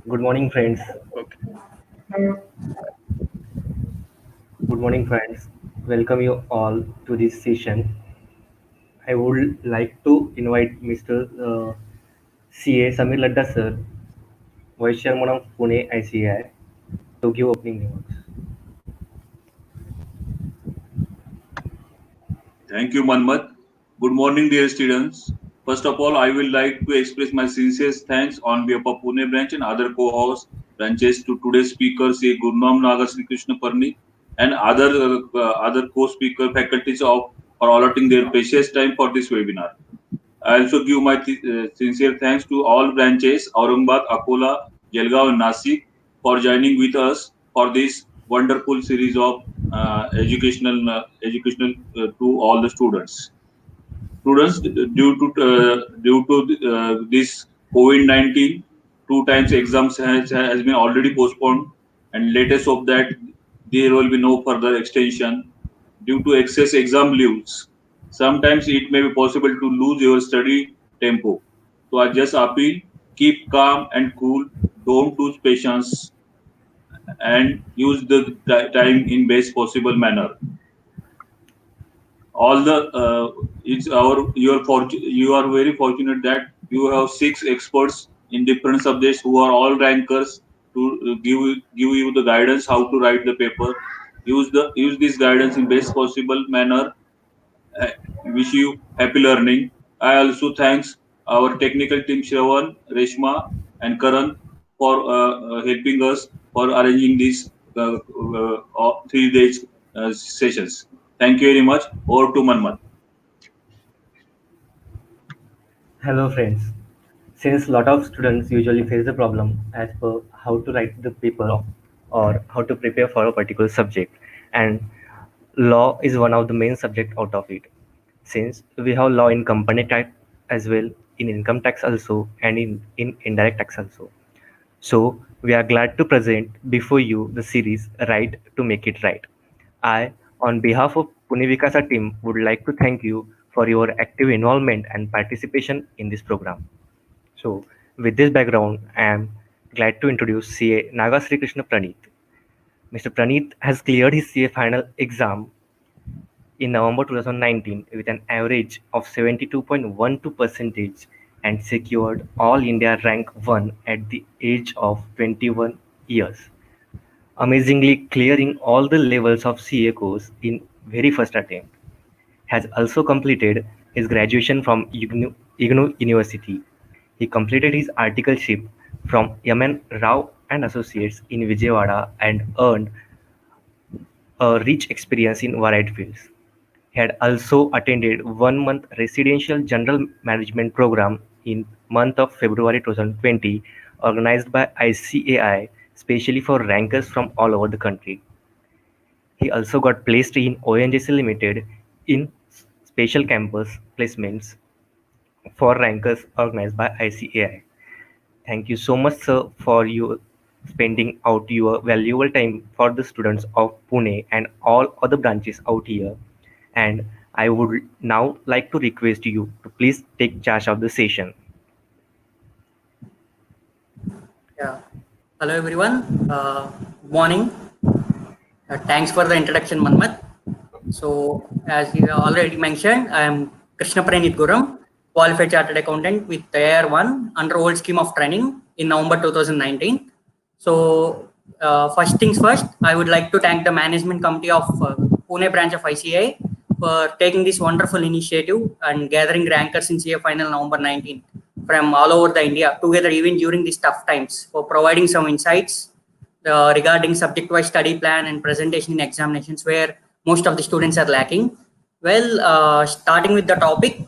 Good morning, friends. Okay. Good morning, friends. Welcome you all to this session. I would like to invite Mr. CA Samir Ladda sir, Vice Chairman of Pune ICI, to give opening remarks. Thank you, Manmat. Good morning, dear students. First of all, I would like to express my sincerest thanks on behalf of Pune branch and other co-host branches to today's speakers, say Gurram, Naga, Krishna, Praneeth, and other co-speaker faculties of for allotting their precious time for this webinar. I also give my sincere thanks to all branches, Aurangabad, Akola, Jalgaon, and Nasik, for joining with us for this wonderful series of educational to all the students. Students, due to this COVID-19, two times exams has been already postponed, and latest of that there will be no further extension due to excess exam leaves. Sometimes it may be possible to lose your study tempo. So I just appeal, keep calm and cool, don't lose patience, and use the time in best possible manner. All the it's our you are very fortunate that you have six experts in different subjects who are all rankers to give you the guidance how to write the paper. Use this guidance in best possible manner. uh, Wish you happy learning. I also thanks our technical team Shravan, Reshma, and Karan for helping us for arranging these 3 days sessions. Thank you very much. Over to Manmat. Hello, friends. Since a lot of students usually face the problem as per how to write the paper or how to prepare for a particular subject, and law is one of the main subject out of it. Since we have law in company tax as well, in income tax also, and in indirect tax also. So we are glad to present before you the series Right to Make It Right. I, on behalf of Pune Vikasa team, would like to thank you for your active involvement and participation in this program. So, with this background, I am glad to introduce CA Naga Sri Krishna Praneeth. Mr. Praneeth has cleared his CA final exam in November 2019 with an average of 72.12 percentage and secured All India Rank 1 at the age of 21 years, amazingly clearing all the levels of CA course in very first attempt. Has also completed his graduation from IGNOU University. He completed his articleship from M.N. Rao and Associates in Vijayawada and earned a rich experience in varied fields. He had also attended 1 month residential general management program in month of February 2020 organized by ICAI specially for rankers from all over the country. He also got placed in ONGC Limited in special campus placements for rankers organized by ICAI. Thank you so much, sir, for you spending out your valuable time for the students of Pune and all other branches out here. And I would now like to request you to please take charge of the session. Yeah. Hello, everyone. Good morning. Thanks for the introduction, Manmat. So, as you already mentioned, I am Krishna Praneeth Gurram, qualified chartered accountant with Tier 1 under old scheme of training in November 2019. So, first things first, I would like to thank the management committee of Pune branch of ICA for taking this wonderful initiative and gathering rankers in CA final November 19 from all over the India together even during these tough times for providing some insights regarding subject-wise study plan and presentation in examinations where most of the students are lacking. Well, starting with the topic,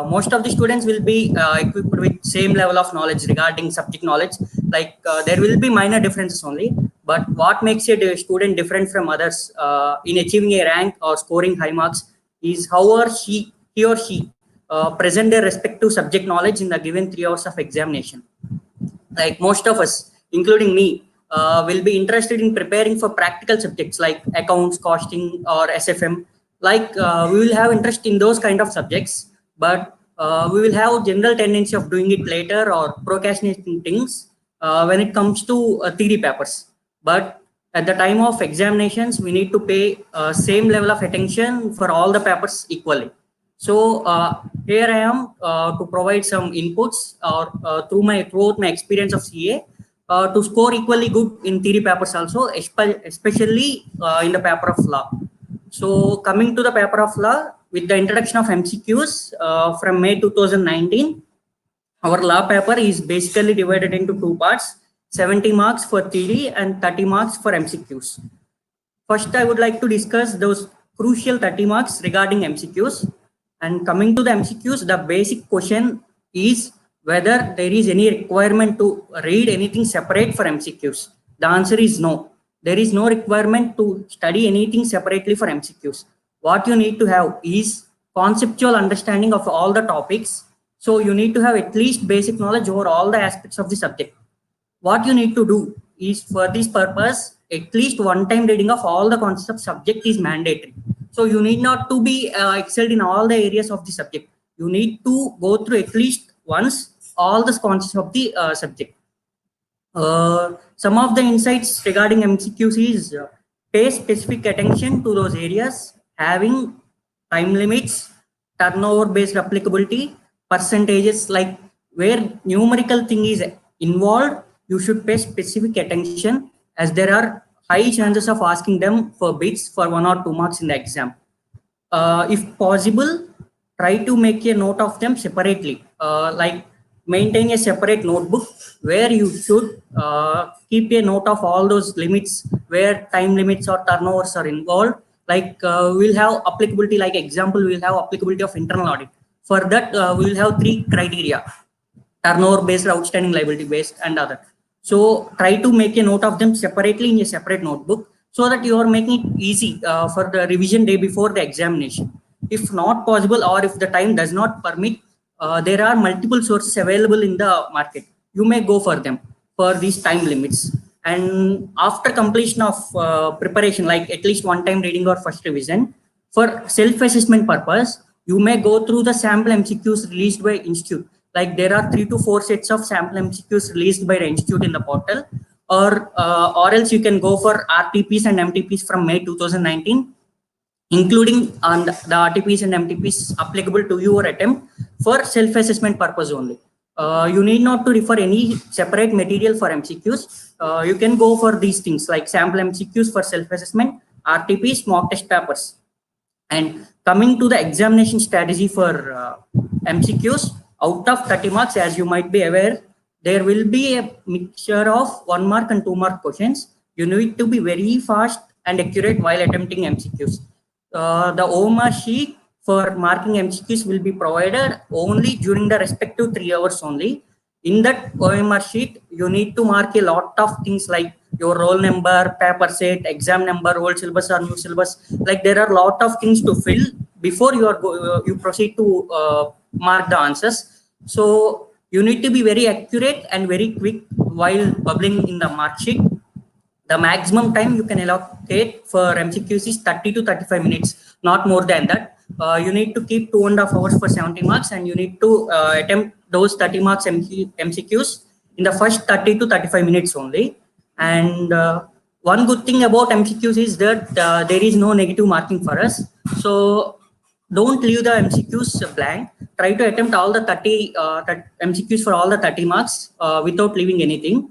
most of the students will be equipped with same level of knowledge regarding subject knowledge. Like there will be minor differences only, but what makes a student different from others in achieving a rank or scoring high marks is how or he or she present their respective subject knowledge in the given 3 hours of examination. Like most of us, including me, will be interested in preparing for practical subjects like accounts, costing, or SFM. Like we will have interest in those kind of subjects, but we will have general tendency of doing it later or procrastinating things when it comes to theory papers. But at the time of examinations, we need to pay same level of attention for all the papers equally. So here I am to provide some inputs or throughout my experience of CA to score equally good in theory papers also, especially in the paper of law. So coming to the paper of law, with the introduction of MCQs from May 2019, our law paper is basically divided into two parts, 70 marks for theory and 30 marks for MCQs. First, I would like to discuss those crucial 30 marks regarding MCQs. And coming to the MCQs, the basic question is whether there is any requirement to read anything separate for MCQs. The answer is no. There is no requirement to study anything separately for MCQs. What you need to have is conceptual understanding of all the topics. So you need to have at least basic knowledge over all the aspects of the subject. What you need to do is, for this purpose, at least one time reading of all the concepts of subject is mandatory. So you need not to be excelled in all the areas of the subject. You need to go through at least once all the concepts of the subject. Some of the insights regarding MCQs is pay specific attention to those areas having time limits, turnover based applicability, percentages, like where numerical thing is involved, you should pay specific attention, as there are high chances of asking them for bits for 1 or 2 marks in the exam. If possible, try to make a note of them separately, like maintain a separate notebook where you should keep a note of all those limits where time limits or turnovers are involved. Like we'll have applicability, like example, we'll have applicability of internal audit. For that, we will have 3 criteria: turnover based, outstanding liability based, and other. So try to make a note of them separately in a separate notebook, so that you are making it easy for the revision day before the examination. If not possible, or if the time does not permit, there are multiple sources available in the market. You may go for them for these time limits. And after completion of preparation, like at least one time reading or first revision, for self-assessment purpose, you may go through the sample MCQs released by institute. Like there are 3 to 4 sets of sample MCQs released by the institute in the portal, or else you can go for RTPs and MTPs from May 2019, including on the RTPs and MTPs applicable to your attempt for self-assessment purpose only. You need not to refer any separate material for MCQs. You can go for these things like sample MCQs for self-assessment, RTPs, mock test papers. And coming to the examination strategy for MCQs, out of 30 marks, as you might be aware, there will be a mixture of 1 mark and 2 mark questions. You need to be very fast and accurate while attempting MCQs. The OMR sheet for marking MCQs will be provided only during the respective 3 hours only. In that OMR sheet, you need to mark a lot of things like your roll number, paper set, exam number, old syllabus or new syllabus. Like there are a lot of things to fill before you proceed to mark the answers. So you need to be very accurate and very quick while bubbling in the mark sheet. The maximum time you can allocate for MCQs is 30 to 35 minutes, not more than that. You need to keep 2.5 hours for 70 marks, and you need to attempt those 30 marks MCQs in the first 30 to 35 minutes only. And one good thing about MCQs is that there is no negative marking for us. So don't leave the MCQs blank. Try to attempt all the 30 MCQs for all the 30 marks without leaving anything.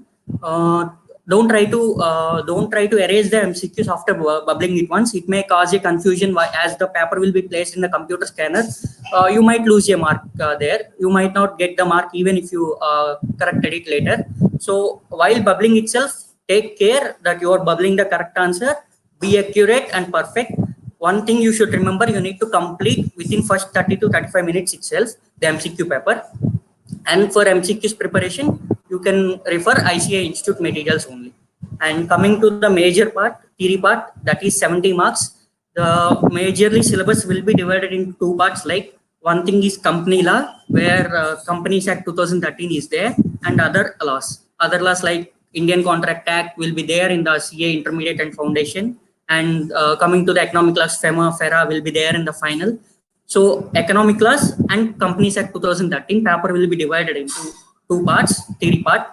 Don't try to erase the MCQs after bubbling it once. It may cause a confusion as the paper will be placed in the computer scanner. You might lose a mark there. You might not get the mark even if you corrected it later. So while bubbling itself, take care that you are bubbling the correct answer. Be accurate and perfect. One thing you should remember, you need to complete within first 30 to 35 minutes itself the MCQ paper. And for MCQs preparation, you can refer ICA Institute materials only. And coming to the major part, theory part, that is 70 marks. The majorly syllabus will be divided into 2 parts. Like one thing is company law, where Companies Act 2013 is there, and other laws. Other laws like Indian Contract Act will be there in the CA Intermediate and Foundation. And coming to the economic laws, FEMA, FERA will be there in the final. So economic laws and Companies Act 2013 paper will be divided into 2 parts, theory part.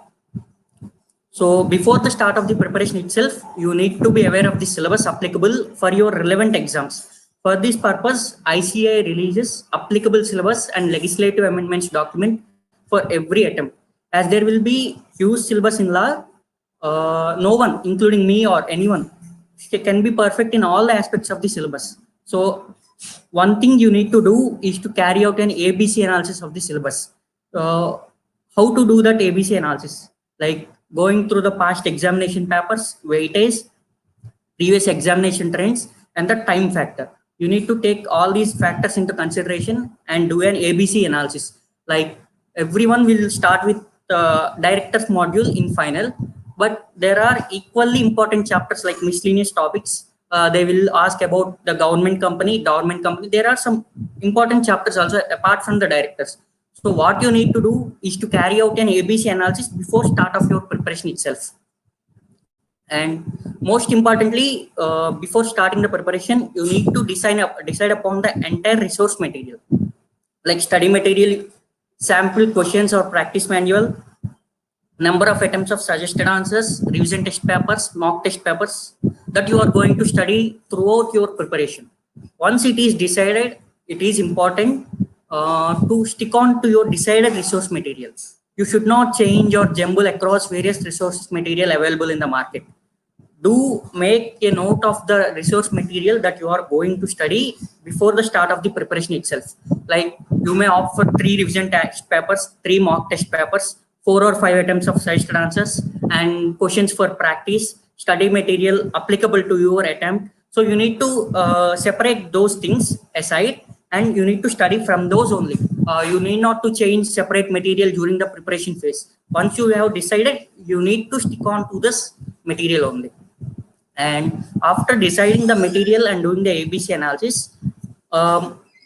So before the start of the preparation itself, you need to be aware of the syllabus applicable for your relevant exams. For this purpose, ICAI releases applicable syllabus and legislative amendments document for every attempt. As there will be huge syllabus in law, no one, including me or anyone, can be perfect in all the aspects of the syllabus. So one thing you need to do is to carry out an ABC analysis of the syllabus. How to do that ABC analysis? Like going through the past examination papers, weightage, previous examination trends, and the time factor. You need to take all these factors into consideration and do an ABC analysis. Like everyone will start with director's module in final, but there are equally important chapters like miscellaneous topics. They will ask about the government company. There are some important chapters also apart from the directors. So what you need to do is to carry out an ABC analysis before start of your preparation itself. And most importantly, before starting the preparation, you need to decide upon the entire resource material, like study material, sample questions or practice manual, number of attempts of suggested answers, revision test papers, mock test papers that you are going to study throughout your preparation. Once it is decided, it is important to stick on to your decided resource material. You should not change or jumble across various resource material available in the market. Do make a note of the resource material that you are going to study before the start of the preparation itself. Like you may opt for 3 revision test papers, 3 mock test papers, 4 or 5 attempts of suggested answers, and questions for practice, study material applicable to your attempt. So you need to separate those things aside and you need to study from those only. You need not to change separate material during the preparation phase. Once you have decided, you need to stick on to this material only. And after deciding the material and doing the ABC analysis,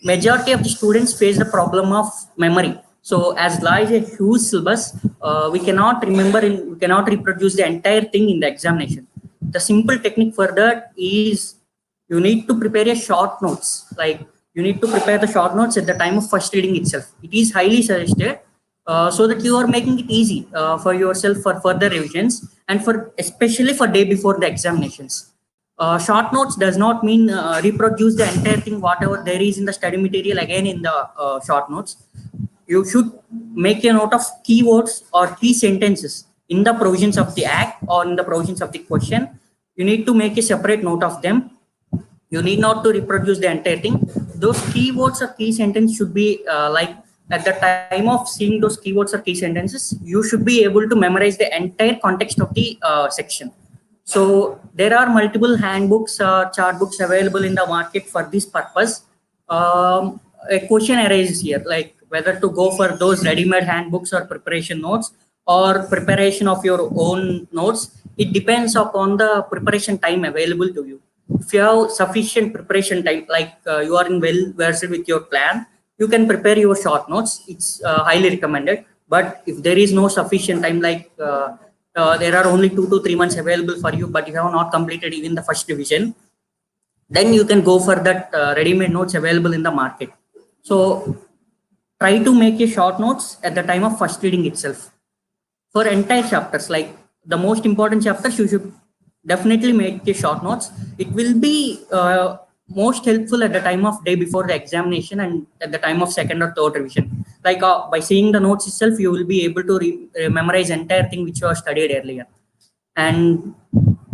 majority of the students face the problem of memory. So as law is a huge syllabus, we cannot reproduce the entire thing in the examination. The simple technique for that is you need to prepare a short notes. Like you need to prepare the short notes at the time of first reading itself. It is highly suggested so that you are making it easy for yourself for further revisions and for especially for day before the examinations. Short notes does not mean reproduce the entire thing whatever there is in the study material again in the short notes. You should make a note of keywords or key sentences in the provisions of the act or in the provisions of the question. You need to make a separate note of them. You need not to reproduce the entire thing. Those keywords or key sentences should be like at the time of seeing those keywords or key sentences, you should be able to memorize the entire context of the section. So there are multiple handbooks, chart books available in the market for this purpose. A question arises here, like whether to go for those ready-made handbooks or preparation notes or preparation of your own notes. It depends upon the preparation time available to you. If you have sufficient preparation time, like you are in well versed with your plan, you can prepare your short notes. It's highly recommended. But if there is no sufficient time, like there are only 2 to 3 months available for you, but you have not completed even the first revision, then you can go for that ready-made notes available in the market. So try to make a short notes at the time of first reading itself. For entire chapters, like the most important chapters, you should definitely make a short notes. It will be most helpful at the time of day before the examination and at the time of second or third revision. Like by seeing the notes itself, you will be able to memorize entire thing which you have studied earlier. And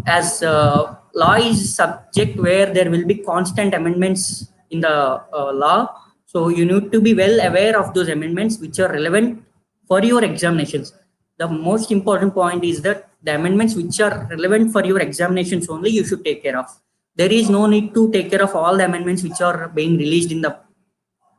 as law is subject where there will be constant amendments in the law, so you need to be well aware of those amendments which are relevant for your examinations. The most important point is that the amendments which are relevant for your examinations only you should take care of. There is no need to take care of all the amendments which are being released in the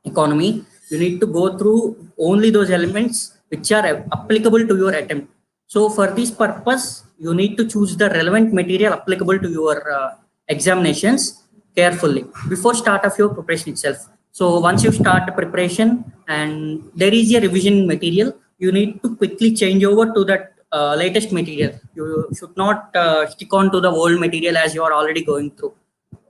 economy. You need to go through only those elements which are applicable to your attempt. So for this purpose, you need to choose the relevant material applicable to your examinations carefully before start of your preparation itself. So once you start the preparation and there is a revision material, you need to quickly change over to that latest material. You should not stick on to the old material as you are already going through.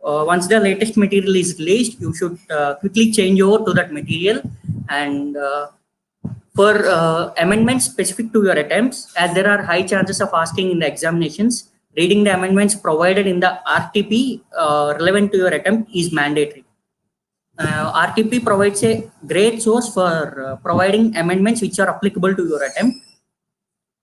Once the latest material is released, you should quickly change over to that material and For amendments specific to your attempts, as there are high chances of asking in the examinations, reading the amendments provided in the RTP relevant to your attempt is mandatory. RTP provides a great source for providing amendments which are applicable to your attempt.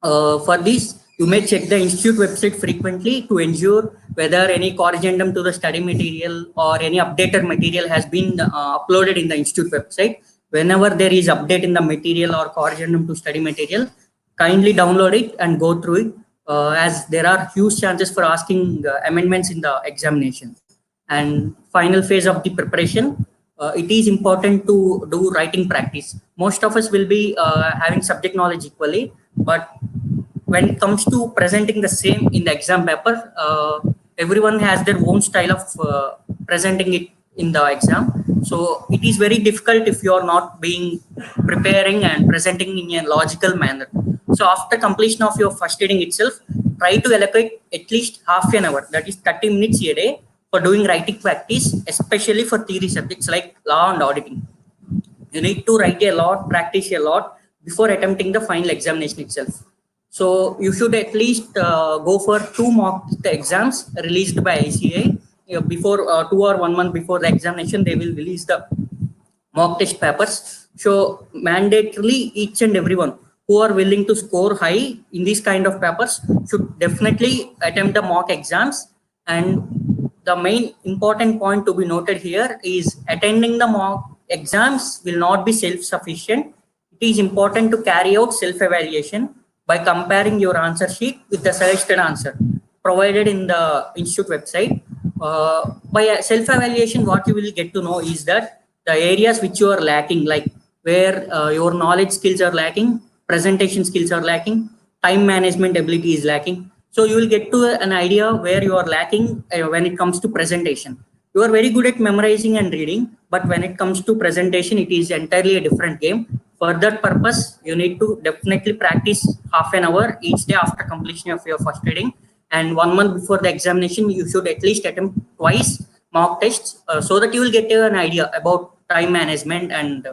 For this, you may check the institute website frequently to ensure whether any corrigendum to the study material or any updated material has been uploaded in the institute website. Whenever there is update in the material or corrigendum to study material, kindly download it and go through it, as there are huge chances for asking amendments in the examination. And final phase of the preparation, it is important to do writing practice. Most of us will be having subject knowledge equally, but when it comes to presenting the same in the exam paper, everyone has their own style of presenting it in the exam. So it is very difficult if you are not being preparing and presenting in a logical manner. So after completion of your first reading itself, try to allocate at least half an hour, that is 30 minutes a day, for doing writing practice, especially for theory subjects like law and auditing. You need to write a lot, practice a lot before attempting the final examination itself. So you should at least go for 2 mock exams released by ICA. Before 2 or 1 month before the examination, they will release the mock test papers. So mandatorily, each and everyone who are willing to score high in these kind of papers should definitely attempt the mock exams. And the main important point to be noted here is attending the mock exams will not be self-sufficient. It is important to carry out self-evaluation by comparing your answer sheet with the suggested answer provided in the institute website. By self-evaluation, what you will get to know is that the areas which you are lacking, like where your knowledge skills are lacking, presentation skills are lacking, time management ability is lacking. So you will get to an idea where you are lacking when it comes to presentation. You are very good at memorizing and reading, but when it comes to presentation, it is entirely a different game. For that purpose, you need to definitely practice half an hour each day after completion of your first reading. And 1 month before the examination, you should at least attempt twice mock tests, so that you will get an idea about time management and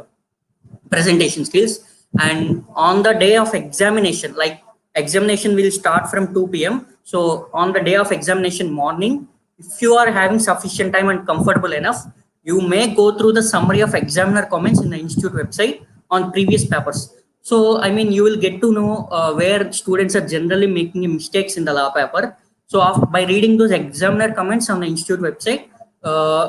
presentation skills. And on the day of examination, like examination will start from 2 p.m. So on the day of examination morning, if you are having sufficient time and comfortable enough, you may go through the summary of examiner comments in the institute website on previous papers. So, I mean, you will get to know where students are generally making mistakes in the law paper. So, by reading those examiner comments on the institute website,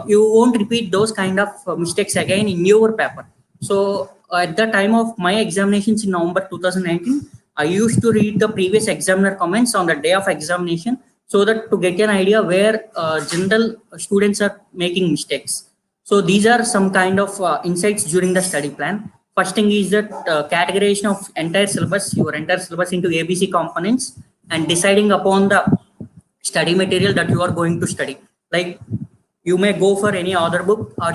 you won't repeat those kind of mistakes again in your paper. So, at the time of my examinations in November 2019, I used to read the previous examiner comments on the day of examination, so that to get an idea where general students are making mistakes. So, these are some kind of insights during the study plan. First thing is that categorization of entire syllabus, your entire syllabus into ABC components, and deciding upon the study material that you are going to study. Like you may go for any other book, or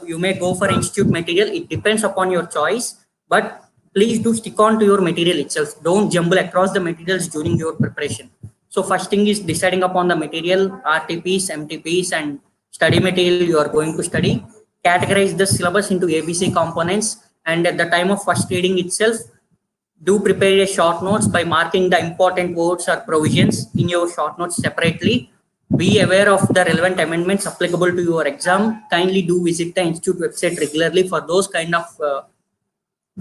you may go for institute material. It depends upon your choice, but please do stick on to your material itself. Don't jumble across the materials during your preparation. So first thing is deciding upon the material, RTPs, MTPs, and study material you are going to study. Categorize the syllabus into ABC components. And at the time of first reading itself, do prepare a short notes by marking the important words or provisions in your short notes separately. Be aware of the relevant amendments applicable to your exam. Kindly do visit the institute website regularly for those kind of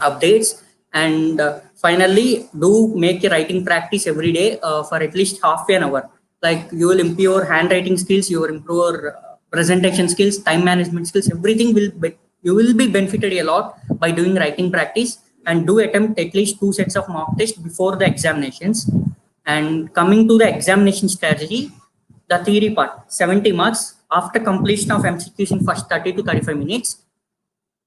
updates. And finally, do make a writing practice every day for at least half an hour. Like you will improve your handwriting skills, you will improve your presentation skills, time management skills, everything you will be benefited a lot by doing writing practice. And do attempt at least 2 sets of mock tests before the examinations. And coming to the examination strategy, the theory part, 70 marks. After completion of MCQs in first 30 to 35 minutes,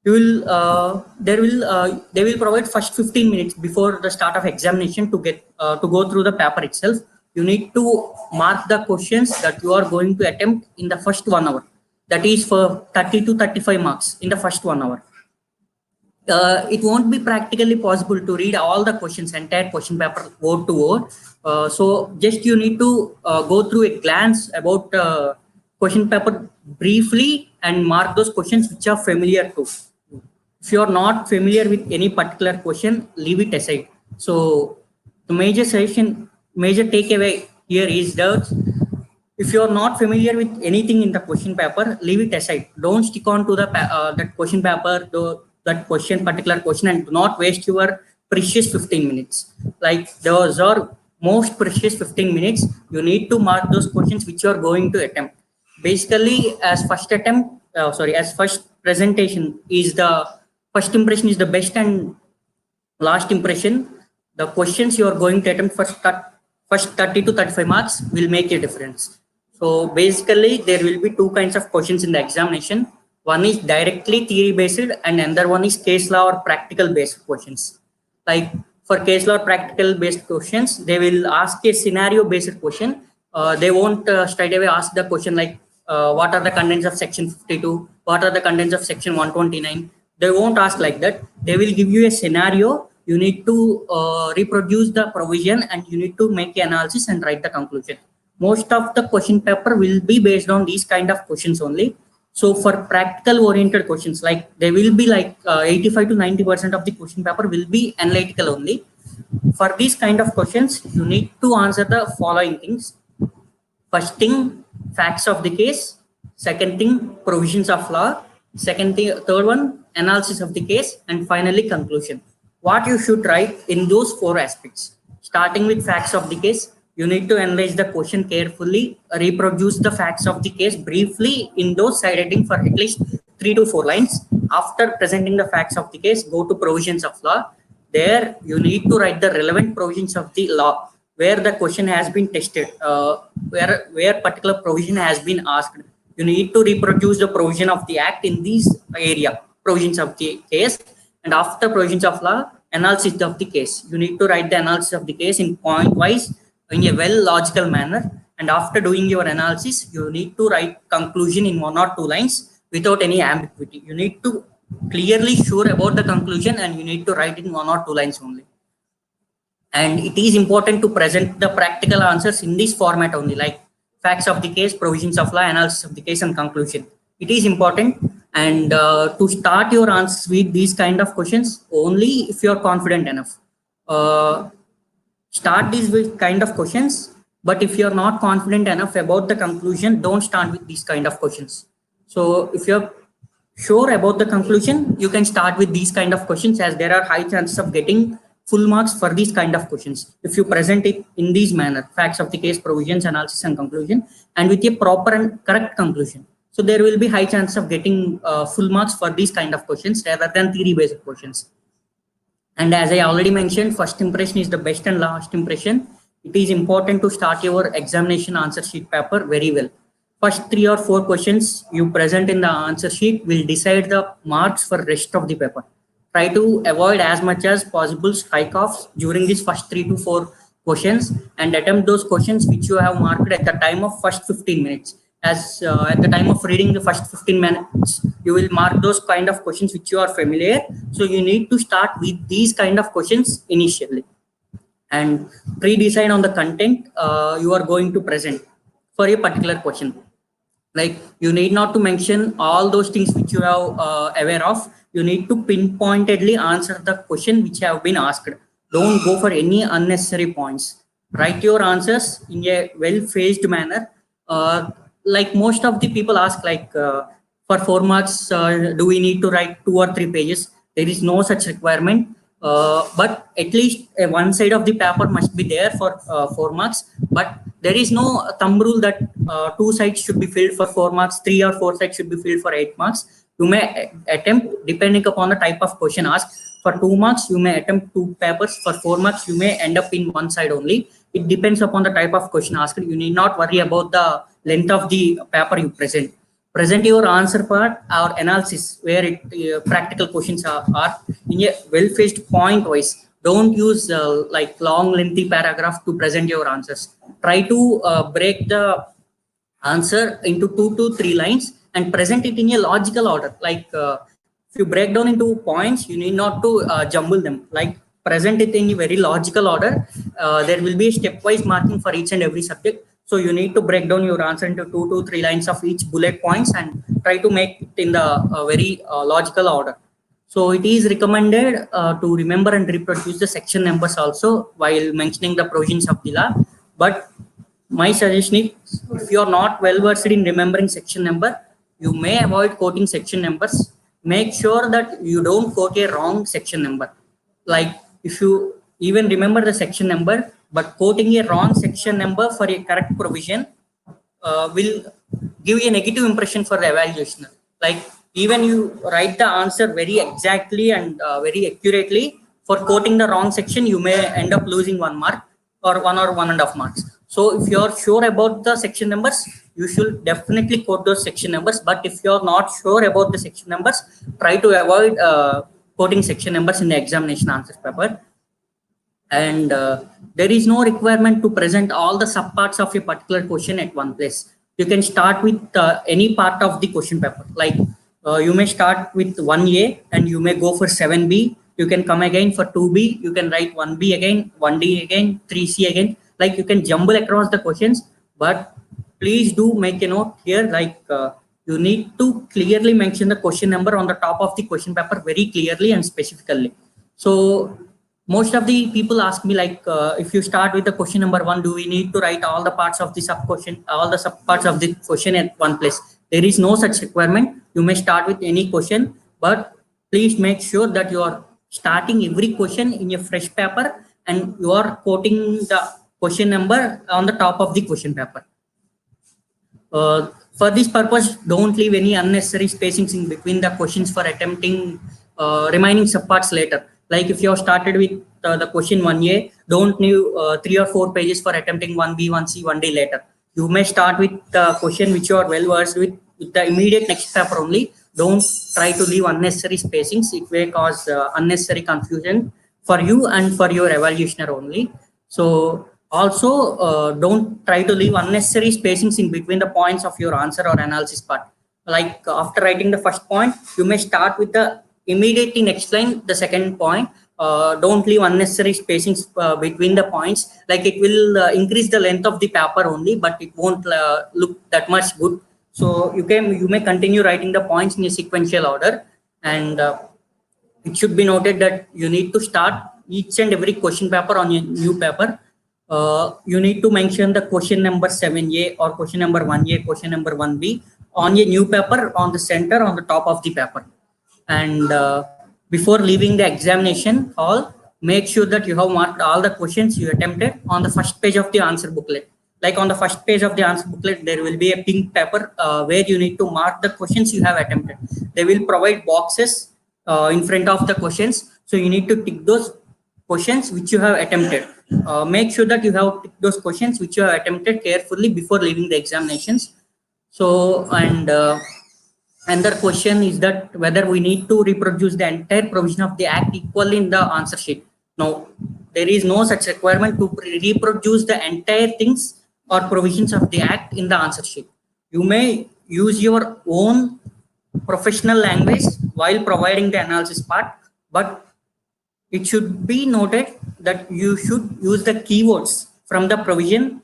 you will they will provide first 15 minutes before the start of examination to get to go through the paper itself. You need to mark the questions that you are going to attempt in the first 1 hour. That is for 30 to 35 marks in the first 1 hour. It won't be practically possible to read all the questions, entire question paper word to word. So just you need to go through a glance about question paper briefly and mark those questions which are familiar to If you are not familiar with any particular question, leave it aside. So the major takeaway here is that if you are not familiar with anything in the question paper, leave it aside. Don't stick on to the that question paper, that question, particular question, and do not waste your precious 15 minutes. Like those are most precious 15 minutes. You need to mark those questions which you are going to attempt. Basically, as first attempt, as first presentation is the first impression is the best, and last impression, the questions you are going to attempt first 30 to 35 marks will make a difference. So basically, there will be two kinds of questions in the examination. One is directly theory based, and another one is case law or practical based questions. Like for case law practical based questions, they will ask a scenario based question. They won't straight away ask the question like what are the contents of section 52, what are the contents of section 129. They won't ask like that. They will give you a scenario. You need to reproduce the provision, and you need to make an analysis and write the conclusion. Most of the question paper will be based on these kind of questions only. So for practical oriented questions, like they will be like 85 to 90% of the question paper will be analytical only. For these kind of questions, you need to answer the following things. First thing, facts of the case. Second thing, provisions of law. Third one, analysis of the case, and finally conclusion. What you should write in those four aspects. Starting with facts of the case, you need to analyze the question carefully, reproduce the facts of the case briefly in those side heading for at least 3 to 4 lines. After presenting the facts of the case, go to provisions of law. There you need to write the relevant provisions of the law where the question has been tested, where particular provision has been asked. You need to reproduce the provision of the act in these area, provisions of the case, and after provisions of law, analysis of the case. You need to write the analysis of the case in point wise in a well logical manner, and after doing your analysis, you need to write conclusion in 1 or 2 lines without any ambiguity. You need to clearly sure about the conclusion, and you need to write in 1 or 2 lines only. And it is important to present the practical answers in this format only, like facts of the case, provisions of law, analysis of the case, and conclusion. It is important. And to start your answers with these kind of questions only if you are confident enough. Start these with kind of questions, but if you are not confident enough about the conclusion, don't start with these kind of questions. So if you're sure about the conclusion, you can start with these kind of questions, as there are high chances of getting full marks for these kind of questions if you present it in this manner: facts of the case, provisions, analysis, and conclusion, and with a proper and correct conclusion. So there will be high chance of getting full marks for these kind of questions rather than theory based questions. And as I already mentioned, first impression is the best and last impression. It is important to start your examination answer sheet paper very well. First 3 or 4 questions you present in the answer sheet will decide the marks for rest of the paper. Try to avoid as much as possible strike-offs during these first 3 to 4 questions, and attempt those questions which you have marked at the time of first 15 minutes. As at the time of reading the first 15 minutes, you will mark those kind of questions which you are familiar. So you need to start with these kind of questions initially, and pre-decide on the content you are going to present for a particular question. Like you need not to mention all those things which you are aware of. You need to pinpointedly answer the question which have been asked. Don't go for any unnecessary points. Write your answers in a well-phased manner. Like most of the people ask, like for 4 marks, do we need to write 2 or 3 pages? There is no such requirement. But at least one side of the paper must be there for 4 marks. But there is no thumb rule that 2 sides should be filled for 4 marks, 3 or 4 sides should be filled for 8 marks. You may attempt, depending upon the type of question asked. For 2 marks, you may attempt 2 papers. For 4 marks, you may end up in 1 side only. It depends upon the type of question asked. You need not worry about the length of the paper you present. Present your answer part or analysis where practical questions are in a well-phased point wise. Don't use like long lengthy paragraph to present your answers. Try to break the answer into 2 to 3 lines and present it in a logical order. Like if you break down into points, you need not to jumble them. Like present it in a very logical order. There will be a stepwise marking for each and every subject. So you need to break down your answer into 2 to 3 lines of each bullet points and try to make it in the very logical order. So it is recommended to remember and reproduce the section numbers also while mentioning the provisions of the law. But my suggestion is, if you are not well versed in remembering section number, you may avoid quoting section numbers. Make sure that you don't quote a wrong section number. Like if you even remember the section number, but quoting a wrong section number for a correct provision will give a negative impression for the evaluationer. Like even you write the answer very exactly and very accurately, for quoting the wrong section, you may end up losing 1 mark or 1.5 marks. So if you're sure about the section numbers, you should definitely quote those section numbers. But if you're not sure about the section numbers, try to avoid quoting section numbers in the examination answers paper. And there is no requirement to present all the subparts of a particular question at one place. You can start with any part of the question paper. Like you may start with 1A and you may go for 7B. You can come again for 2B. You can write 1B again, 1D again, 3C again. Like you can jumble across the questions, but please do make a note here. Like you need to clearly mention the question number on the top of the question paper very clearly and specifically. So most of the people ask me, like if you start with the question number 1, do we need to write all the parts of the sub question, all the sub parts of the question at one place? There is no such requirement. You may start with any question, but please make sure that you are starting every question in a fresh paper and you are quoting the question number on the top of the question paper. For this purpose, don't leave any unnecessary spacings in between the questions for attempting remaining subparts later. Like if you have started with the question 1A, don't leave 3 or 4 pages for attempting 1B, 1C, 1D later. You may start with the question which you are well versed with the immediate next paper only. Don't try to leave unnecessary spacings. It may cause unnecessary confusion for you and for your evaluationer only. So also don't try to leave unnecessary spacings in between the points of your answer or analysis part. Like after writing the first point, you may start with the immediately next line the second point. Don't leave unnecessary spacings between the points. Like it will increase the length of the paper only, but it won't look that much good. So you may continue writing the points in a sequential order, and it should be noted that you need to start each and every question paper on a new paper. You need to mention the question number 7A or question number 1A, question number 1B on a new paper on the center on the top of the paper. And before leaving the examination hall, make sure that you have marked all the questions you attempted on the first page of the answer booklet. Like on the first page of the answer booklet, there will be a pink paper where you need to mark the questions you have attempted. They will provide boxes in front of the questions. So you need to tick those questions which you have attempted. Make sure that you have ticked those questions which you have attempted carefully before leaving the examinations. So, and another question is that whether we need to reproduce the entire provision of the act equally in the answer sheet. No, there is no such requirement to reproduce the entire things or provisions of the act in the answer sheet. You may use your own professional language while providing the analysis part, but it should be noted that you should use the keywords from the provision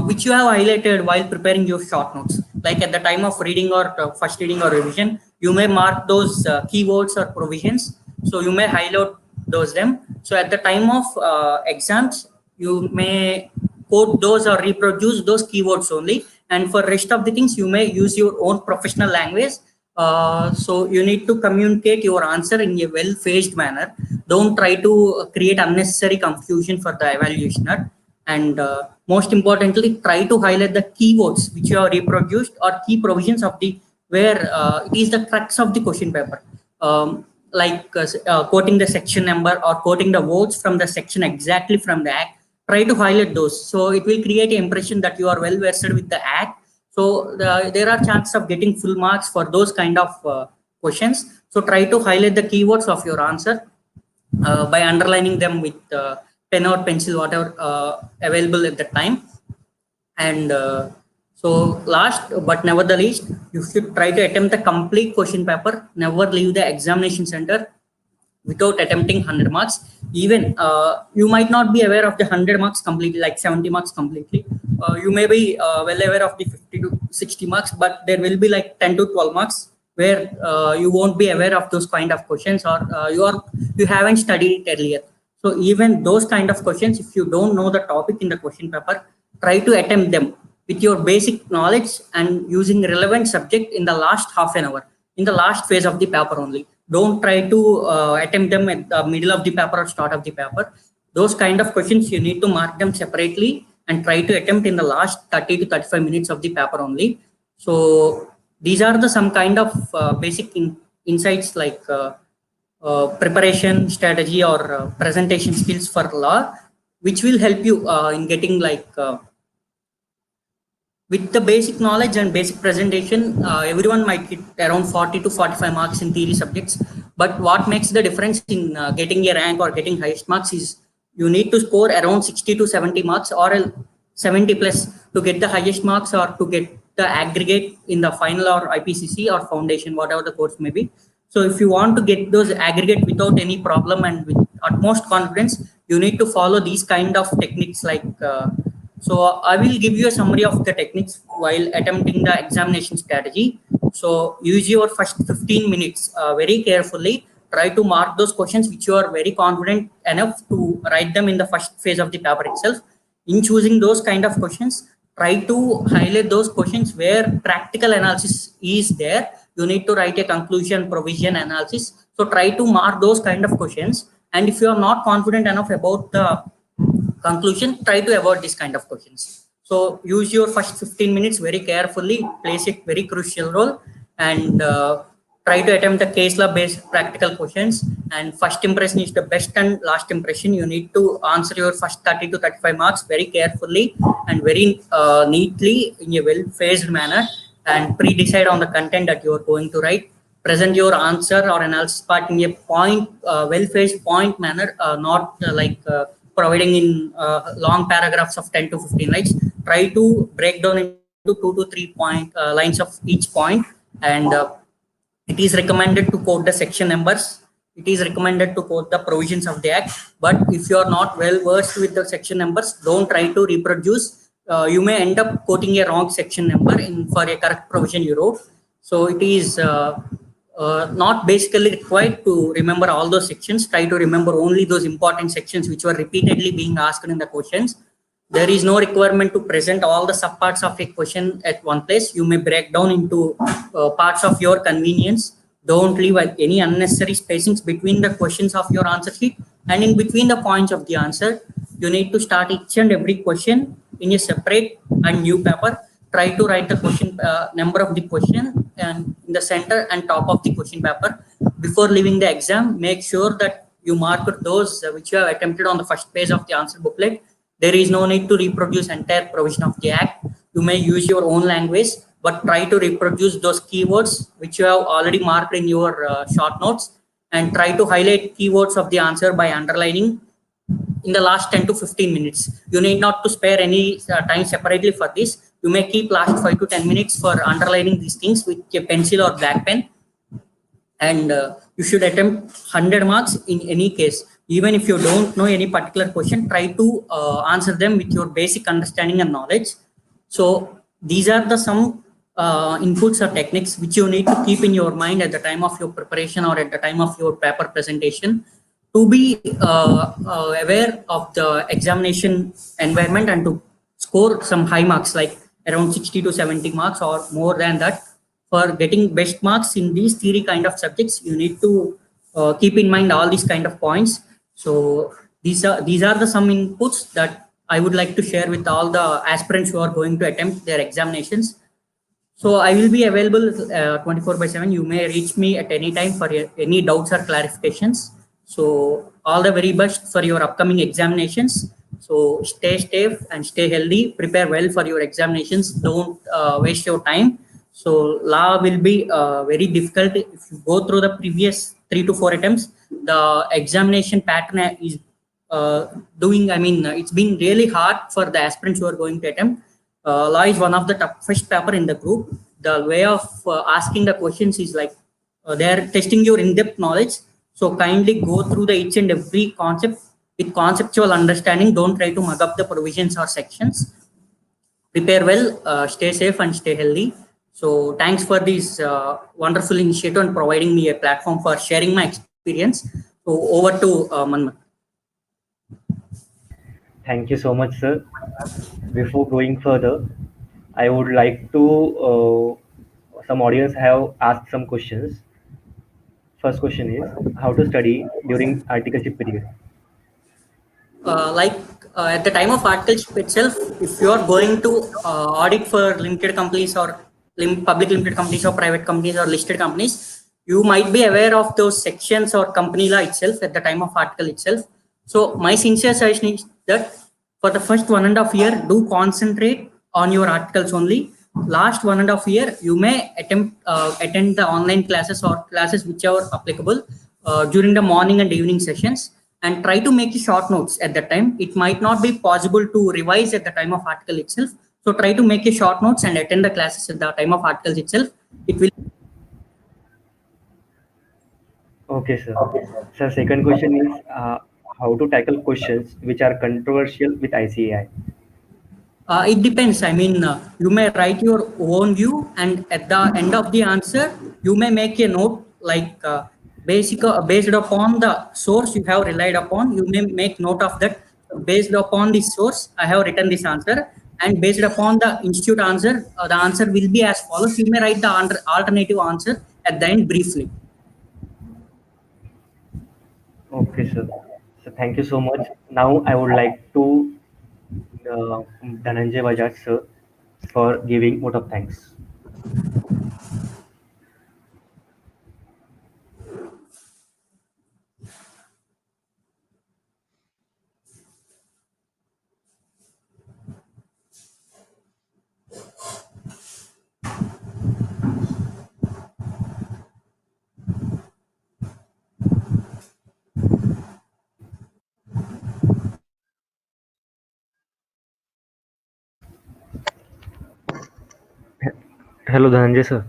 which you have highlighted while preparing your short notes. Like at the time of reading or first reading or revision, you may mark those keywords or provisions. So you may highlight those them. So at the time of exams, you may quote those or reproduce those keywords only. And for rest of the things, you may use your own professional language. So you need to communicate your answer in a well-phased manner. Don't try to create unnecessary confusion for the evaluationer. And most importantly, try to highlight the keywords which you have reproduced or key provisions of the where it is the crux of the question paper. Like quoting the section number or quoting the words from the section exactly from the act. Try to highlight those. So it will create an impression that you are well versed with the act. So there are chances of getting full marks for those kind of questions. So try to highlight the keywords of your answer by underlining them with pen or pencil, whatever available at the time. And so last but never the least, you should try to attempt the complete question paper. Never leave the examination center without attempting 100 marks. Even you might not be aware of the 100 marks completely, like 70 marks completely. You may be well aware of the 50 to 60 marks, but there will be like 10 to 12 marks where you won't be aware of those kind of questions, or you haven't studied it earlier. So even those kind of questions, if you don't know the topic in the question paper, try to attempt them with your basic knowledge and using relevant subject in the last half an hour, in the last phase of the paper only. Don't try to attempt them at the middle of the paper or start of the paper. Those kind of questions, you need to mark them separately and try to attempt in the last 30 to 35 minutes of the paper only. So these are the some kind of basic insights, like preparation strategy or presentation skills for law, which will help you in getting with the basic knowledge and basic presentation. Everyone might get around 40 to 45 marks in theory subjects, but what makes the difference in getting a rank or getting highest marks is you need to score around 60 to 70 marks, or 70 plus, to get the highest marks or to get the aggregate in the final or IPCC or foundation, whatever the course may be. So if you want to get those aggregate without any problem and with utmost confidence, you need to follow these kind of techniques. So I will give you a summary of the techniques while attempting the examination strategy. So use your first 15 minutes very carefully. Try to mark those questions which you are very confident enough to write them in the first phase of the paper itself. In choosing those kind of questions, try to highlight those questions where practical analysis is there. You need to write a conclusion, provision, analysis. So try to mark those kind of questions. And if you are not confident enough about the conclusion, try to avoid this kind of questions. So use your first 15 minutes very carefully, place it very crucial role, and try to attempt the case law based practical questions. And first impression is the best and last impression. You need to answer your first 30 to 35 marks very carefully and very neatly in a well phased manner, and pre-decide on the content that you are going to write. Present your answer or analysis part in a point, well-phased point manner, not providing in long paragraphs of 10 to 15 lines. Try to break down into 2 to 3 lines of each point, and it is recommended to quote the section numbers. It is recommended to quote the provisions of the act. But if you are not well versed with the section numbers, don't try to reproduce. You may end up quoting a wrong section number for a correct provision you wrote. So it is not basically required to remember all those sections. Try to remember only those important sections which were repeatedly being asked in the questions. There is no requirement to present all the subparts of a question at one place. You may break down into parts of your convenience. Don't leave any unnecessary spacings between the questions of your answer sheet and in between the points of the answer. You need to start each and every question in a separate and new paper. Try to write the question number of the question and in the center and top of the question paper. Before leaving the exam, make sure that you mark those which you have attempted on the first page of the answer booklet. There is no need to reproduce entire provision of the act. You may use your own language, but try to reproduce those keywords which you have already marked in your short notes, and try to highlight keywords of the answer by underlining in the last 10 to 15 minutes. You need not to spare any time separately for this. You may keep last 5 to 10 minutes for underlining these things with a pencil or black pen. And you should attempt 100 marks in any case. Even if you don't know any particular question, try to answer them with your basic understanding and knowledge. So these are the some inputs or techniques which you need to keep in your mind at the time of your preparation or at the time of your paper presentation, to be aware of the examination environment and to score some high marks, like around 60 to 70 marks or more than that. For getting best marks in these theory kind of subjects, you need to keep in mind all these kind of points. So these are the some inputs that I would like to share with all the aspirants who are going to attempt their examinations. So I will be available 24/7. You may reach me at any time for any doubts or clarifications. So all the very best for your upcoming examinations. So stay safe and stay healthy. Prepare well for your examinations. Don't waste your time. So law will be very difficult if you go through the previous 3 to 4 attempts. The examination pattern is it's been really hard for the aspirants who are going to attempt. Law is one of the toughest paper in the group. The way of asking the questions is like they are testing your in-depth knowledge. So kindly go through the each and every concept with conceptual understanding. Don't try to mug up the provisions or sections. Prepare well, stay safe and stay healthy. So thanks for this wonderful initiative and providing me a platform for sharing my experience. So over to Manmat. Thank you so much, sir. Before going further, I would like to some audience have asked some questions. First question is how to study during articleship period. Like at the time of articleship itself, if you are going to audit for limited companies or public limited companies or private companies or listed companies, you might be aware of those sections or company law itself at the time of article itself. So my sincere suggestion is that for the first 1.5 year, do concentrate on your articles only. Last 1.5 year, you may attempt attend the online classes or classes whichever applicable during the morning and evening sessions, and try to make short notes at that time. It might not be possible to revise at the time of article itself. So try to make a short notes and attend the classes at the time of articles itself. It will. Okay, sir. Sir, second question is how to tackle questions which are controversial with ICAI. It depends. I mean, you may write your own view, and at the end of the answer, you may make a note like based upon the source you have relied upon. You may make note of that. Based upon this source, I have written this answer, and based upon the institute answer, the answer will be as follows. You may write the alternative answer at the end briefly. Okay, sir. So thank you so much. Now I would like to Dhananjay Bajaj, sir, for giving vote of thanks. Hello, Dhananjay, sir.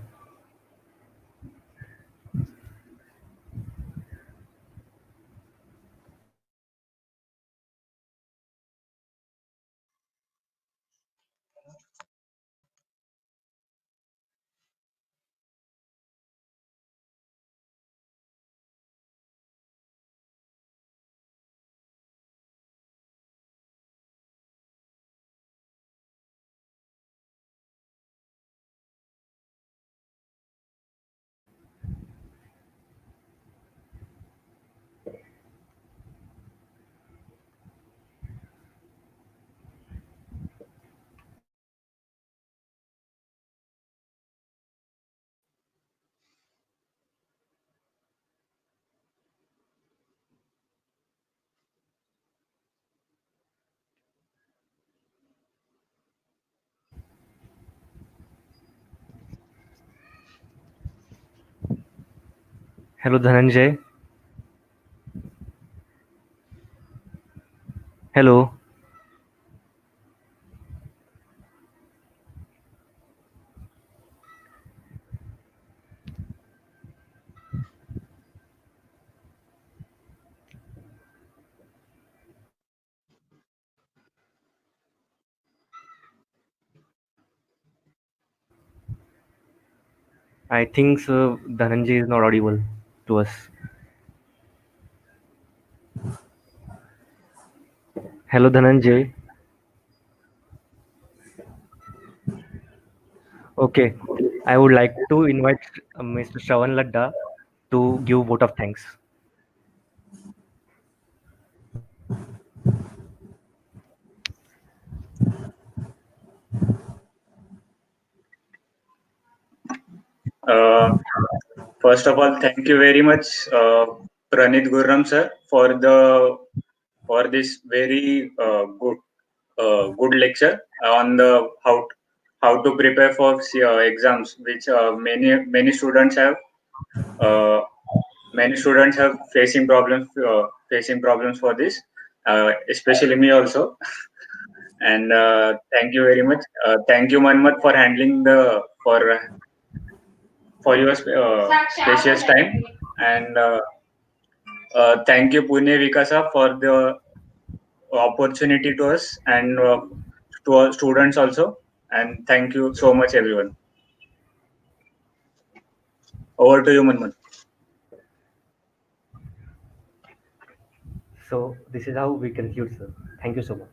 Hello, Dhananjay. Hello. I think sir, Dhananjay is not audible to us. Hello, Dhananjay. Okay. I would like to invite Mr. Shravan Ladda to give vote of thanks. Uh, First of all, thank you very much, Praneeth Gurram sir, for this very good lecture on the how to prepare for exams, which uh, many students have facing problems for this, especially me also. And thank you very much. Thank you, Manmat, for handling the for your spacious time. And thank you, Pune Vikasa, for the opportunity to us and to our students also. And thank you so much, everyone. Over to you, Manmat. So this is how we conclude, sir. Thank you so much.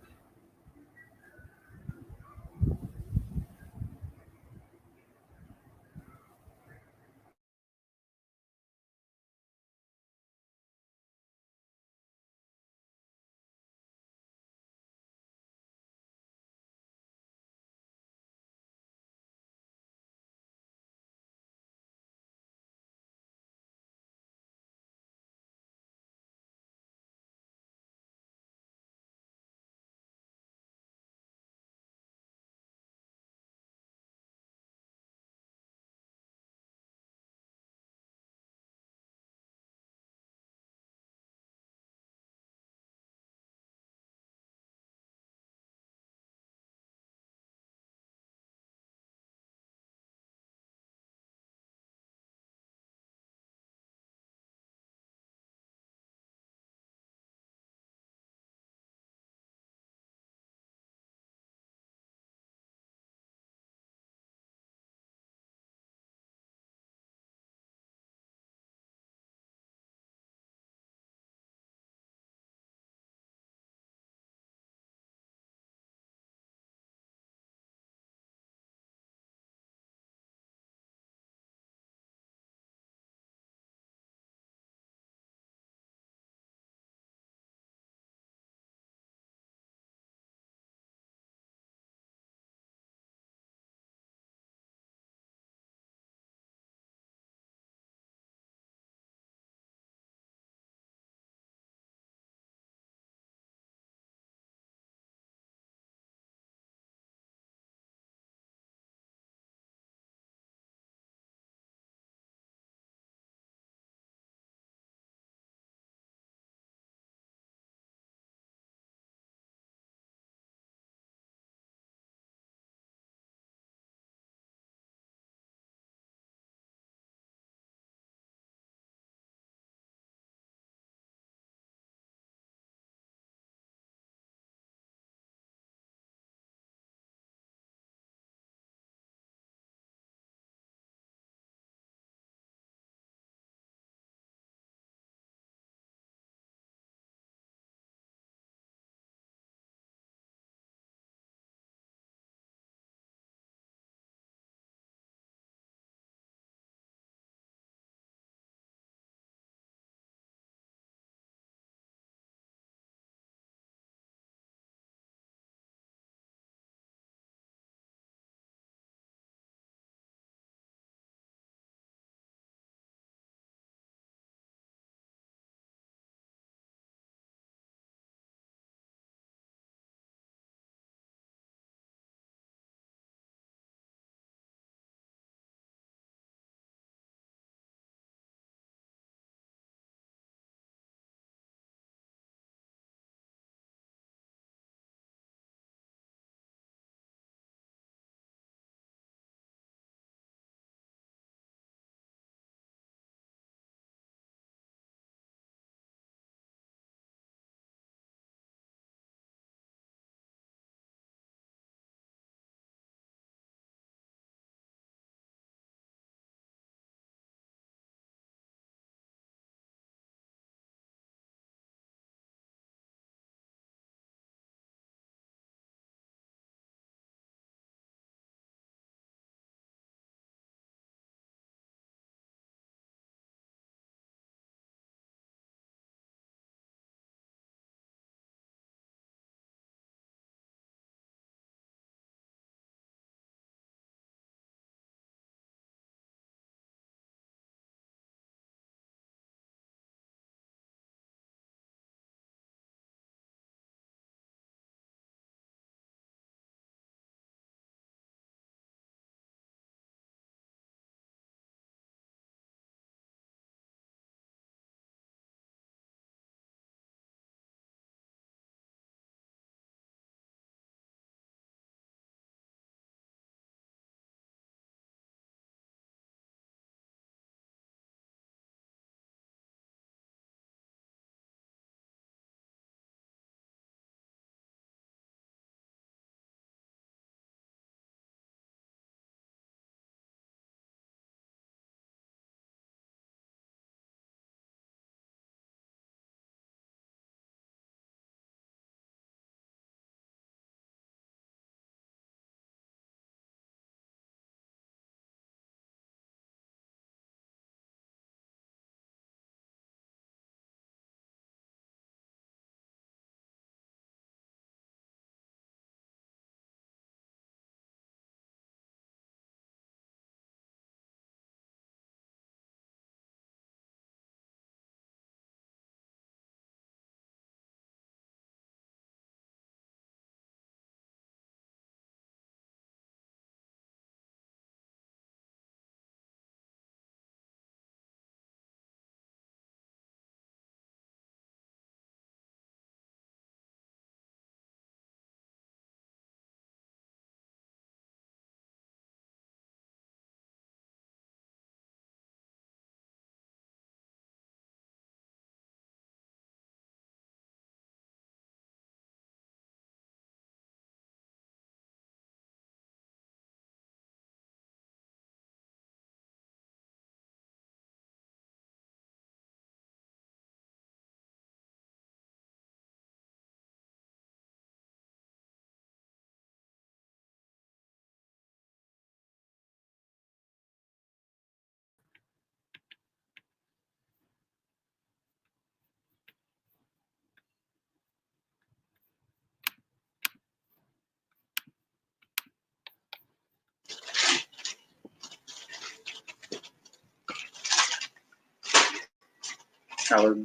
आवाज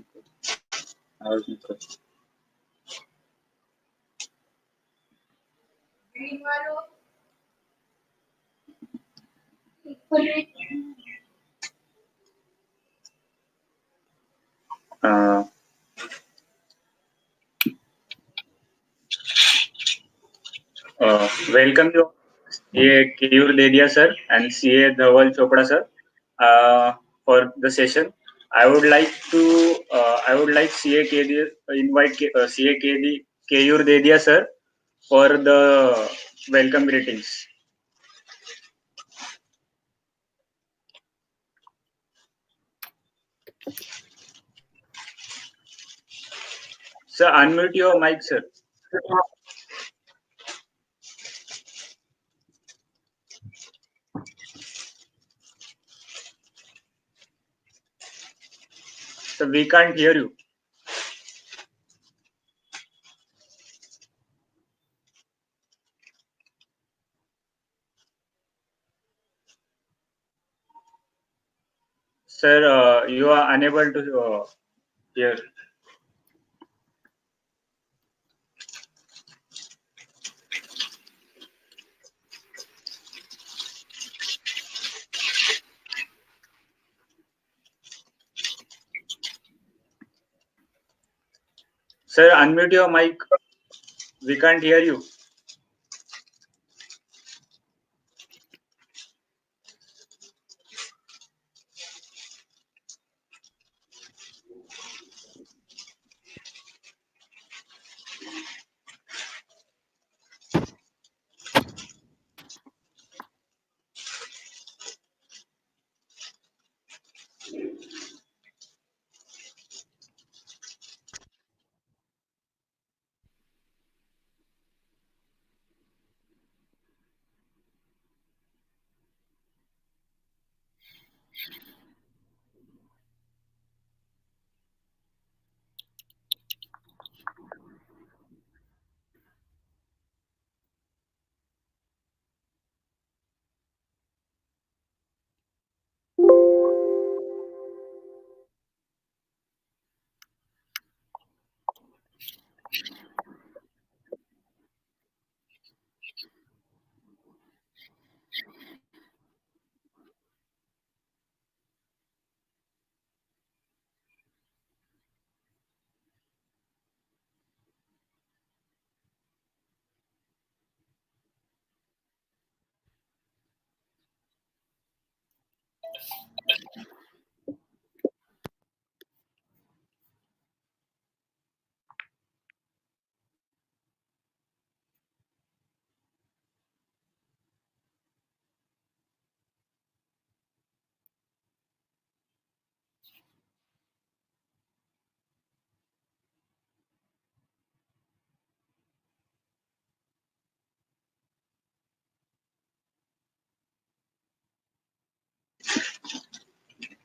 आवाज नहीं uh, welcome you CA Keyur Dedia sir and CA Dhawal Chopda sir for the session. I would like CA KD invite CA KD Keyur Dedia sir for the welcome greetings. Sir, unmute your mic, sir. So we can't hear you. Sir, you are unable to hear. Sir, unmute your mic. We can't hear you.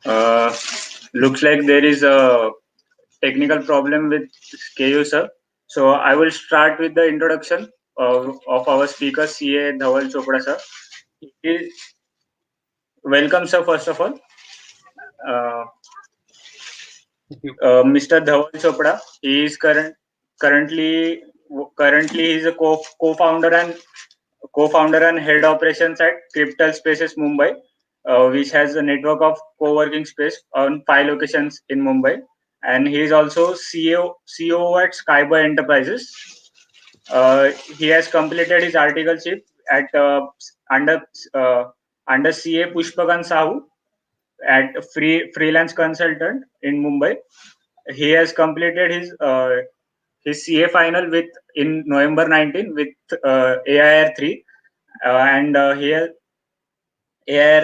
Uh, Looks like there is a technical problem with KU, sir. So I will start with the introduction of our speaker, CA Dhawal Chopda, sir. He- Welcome, sir, first of all. Uh, Mr. Dhawal Chopda. He is currently currently he is a co-founder and head operations at Cryptal Spaces Mumbai, which has a network of co-working space on 5 locations in Mumbai. And he is also CEO at Skyber Enterprises. He has completed his articleship at under uh, under CA Pushpakan Sahu at freelance consultant in Mumbai. He has completed his CA final with in November 19 with AIR 3, and AIR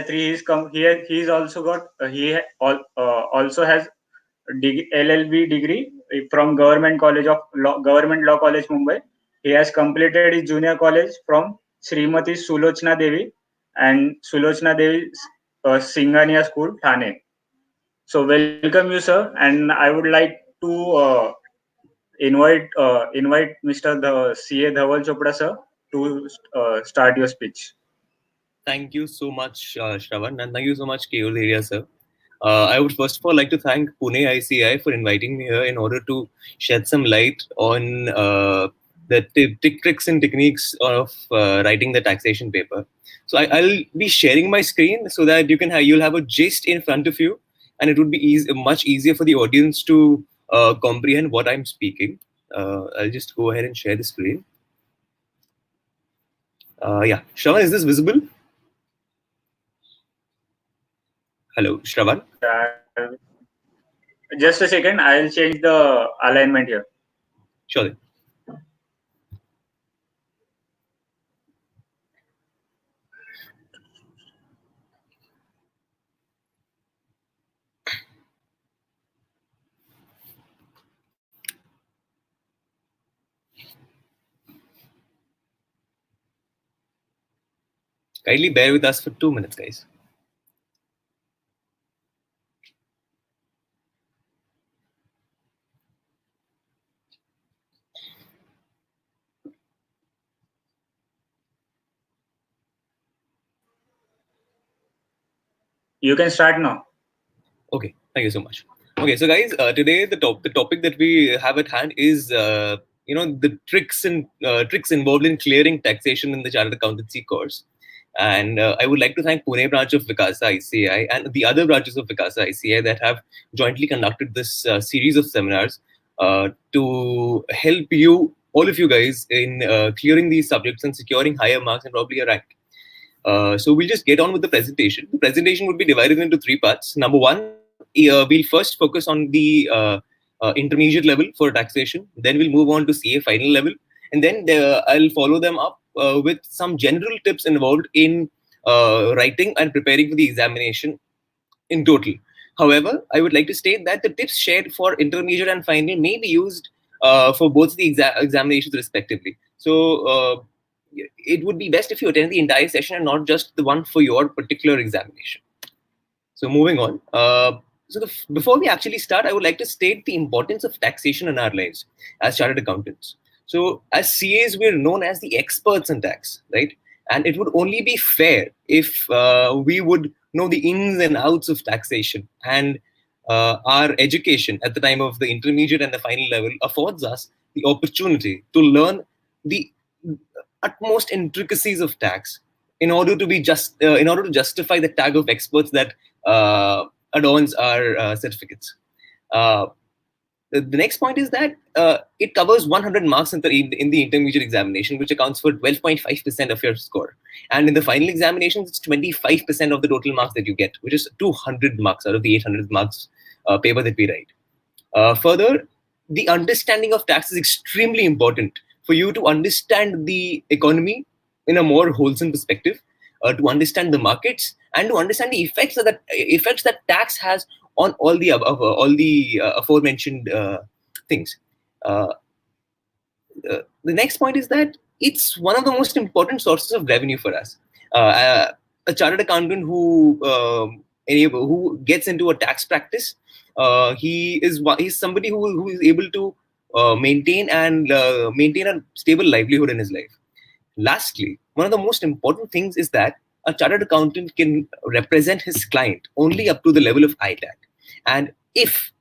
3 he's also got also has LLB degree from Government Law College Mumbai. He has completed his junior college from Srimati Sulochna Devi and Sulochna Devi Singhania School, Thane. So welcome you, sir, and I would like to invite Mr. CA Dhawal Chopda, sir, to start your speech. Thank you so much, Shravan, and thank you so much, Keyur area, sir. I would first of all like to thank Pune ICI for inviting me here in order to shed some light on the tricks and techniques of writing the taxation paper. So I'll be sharing my screen so that you'll have a gist in front of you, and it would be much easier for the audience to comprehend what I'm speaking. I'll just go ahead and share the screen. Yeah, Shravan, is this visible? Hello, Shravan. Just a second, I'll change the alignment here. Sure. Kindly bear with us for 2 minutes, guys. You can start now. Okay, thank you so much. Okay, so guys, today the topic that we have at hand is the tricks involved in clearing taxation in the chartered accountancy course. And I would like to thank Pune branch of Vikasa ICI and the other branches of Vikasa ICI that have jointly conducted this series of seminars to help you, all of you guys, in clearing these subjects and securing higher marks and probably a rank. So we'll just get on with the presentation. The presentation would be divided into 3 parts. Number 1, we'll first focus on the intermediate level for taxation. Then we'll move on to CA final level. And then I'll follow them up with some general tips involved in writing and preparing for the examination in total. However, I would like to state that the tips shared for intermediate and final may be used for both the examinations respectively. So it would be best if you attend the entire session and not just the one for your particular examination. So moving on. Before we actually start, I would like to state the importance of taxation in our lives as chartered accountants. So as CAs, we're known as the experts in tax, right? And it would only be fair if we would know the ins and outs of taxation. And our education at the time of the intermediate and the final level affords us the opportunity to learn the utmost intricacies of tax in order to justify the tag of experts that adorns our certificates. The next point is that it covers 100 marks in the intermediate examination, which accounts for 12.5% of your score. And in the final examinations, it's 25% of the total marks that you get, which is 200 marks out of the 800 marks paper that we write. Further, the understanding of tax is extremely important for you to understand the economy in a more wholesome perspective, to understand the markets, and to understand the effects that tax has on all the aforementioned things. The next point is that it's one of the most important sources of revenue for us. A chartered accountant who gets into a tax practice, he's somebody who is able to maintain a stable livelihood in his life. Lastly, one of the most important things is that a chartered accountant can represent his client only up to the level of ITAC. And if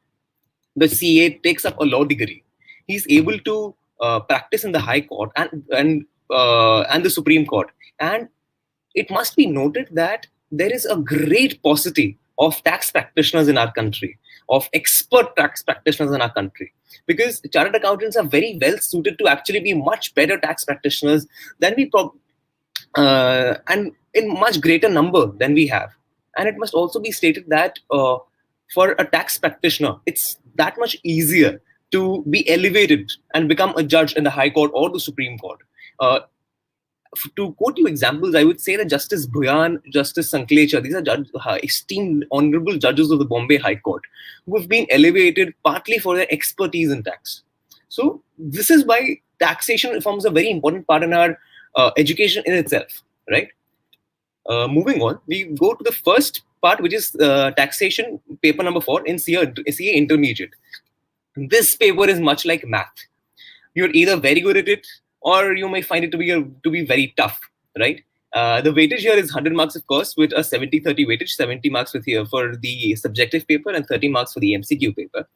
the CA takes up a law degree, he's able to practice in the High Court and the Supreme Court. And it must be noted that there is a great paucity of tax practitioners in our country, of expert tax practitioners in our country, because chartered accountants are very well suited to actually be much better tax practitioners than and in much greater number than we have. And it must also be stated that for a tax practitioner, it's that much easier to be elevated and become a judge in the High Court or the Supreme Court. To quote you examples, I would say that Justice Bhuyan, Justice Sanklecha, these are esteemed honorable judges of the Bombay High Court who have been elevated partly for their expertise in tax. So this is why taxation forms a very important part in our education in itself, right? Moving on, we go to the first part, which is taxation paper number 4 in CA Intermediate. This paper is much like math. You're either very good at it or you may find it to be very tough, right? The weightage here is 100 marks, of course, with a 70-30 weightage, 70 marks for the subjective paper and 30 marks for the MCQ paper.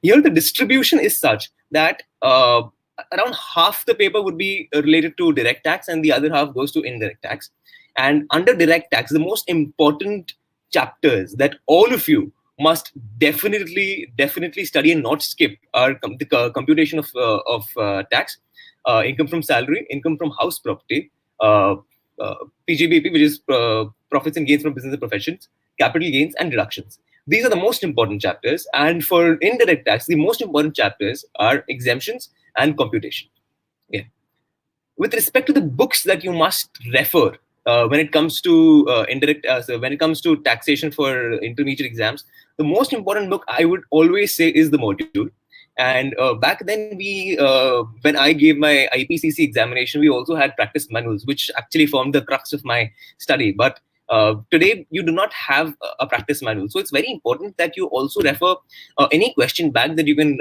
Here, the distribution is such that around half the paper would be related to direct tax and the other half goes to indirect tax. And under direct tax, the most important chapters that all of you must definitely study and not skip are the computation of tax, income from salary, income from house property, PGBP, which is profits and gains from business and professions, capital gains and deductions. These are the most important chapters. And for indirect tax, the most important chapters are exemptions and computation. Yeah. With respect to the books that you must refer when it comes to when it comes to taxation for intermediate exams, the most important book I would always say is the module. And back then, when I gave my IPCC examination, we also had practice manuals, which actually formed the crux of my study. But today, you do not have a practice manual. So it's very important that you also refer any question bank that you can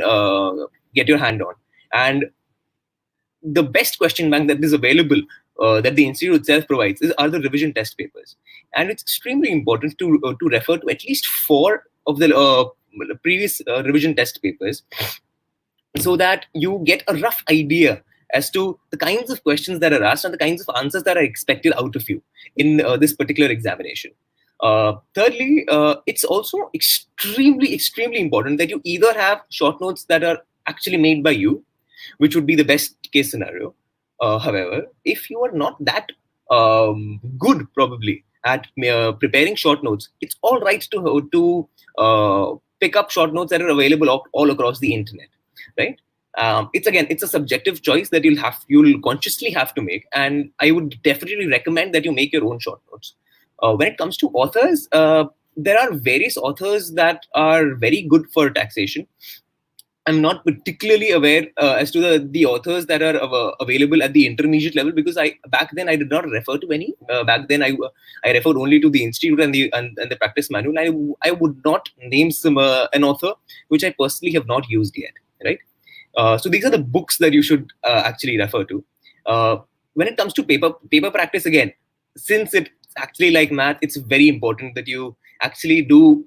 get your hand on. And the best question bank that is available, that the institute itself provides, are the revision test papers. And it's extremely important to refer to at least 4 of the previous revision test papers, so that you get a rough idea as to the kinds of questions that are asked and the kinds of answers that are expected out of you in this particular examination. Thirdly, it's also extremely important that you either have short notes that are actually made by you, which would be the best case scenario. However, if you are not that good probably at preparing short notes, it's all right to pick up short notes that are available all across the internet, right? It's a subjective choice that you'll consciously have to make, and I would definitely recommend that you make your own short notes. When it comes to authors, there are various authors that are very good for taxation. I'm not particularly aware as to the authors that are available at the intermediate level, because back then I did not refer to any. Back then I referred only to the institute and the practice manual. I would not name an author which I personally have not used yet, right? So these are the books that you should actually refer to. When it comes to paper practice, again, since it's actually like math, it's very important that you actually do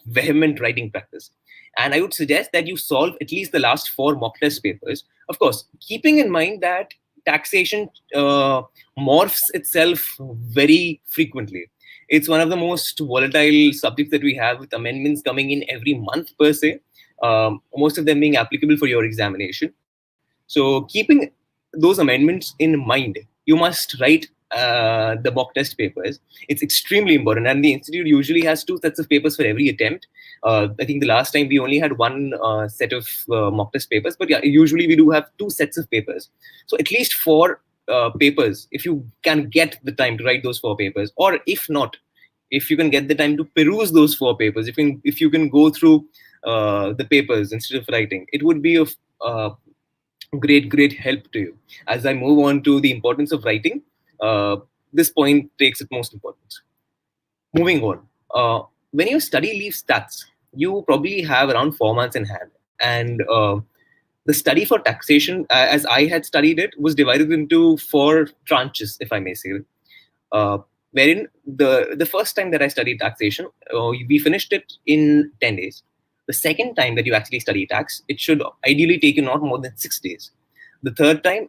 vehement writing practice. And I would suggest that you solve at least the last 4 mock test papers. Of course, keeping in mind that taxation morphs itself very frequently. It's one of the most volatile subjects that we have, with amendments coming in every month per se, most of them being applicable for your examination. So keeping those amendments in mind, you must write the mock test papers. It's extremely important, and the institute usually has 2 sets of papers for every attempt. I think the last time we only had 1 set of mock test papers, but yeah, usually we do have 2 sets of papers. So at least 4 papers, if you can get the time to write those 4 papers, or if not, if you can get the time to peruse those 4 papers, if you can go through the papers instead of writing, it would be of great help to you. As I move on to the importance of writing, this point takes its most importance. Moving on, when you study leave stats, you probably have around 4 months in hand, and the study for taxation, as I had studied it, was divided into 4 tranches, if I may say. Wherein the first time that I studied taxation, we finished it in 10 days. The second time that you actually study tax, it should ideally take you not more than 6 days. The third time,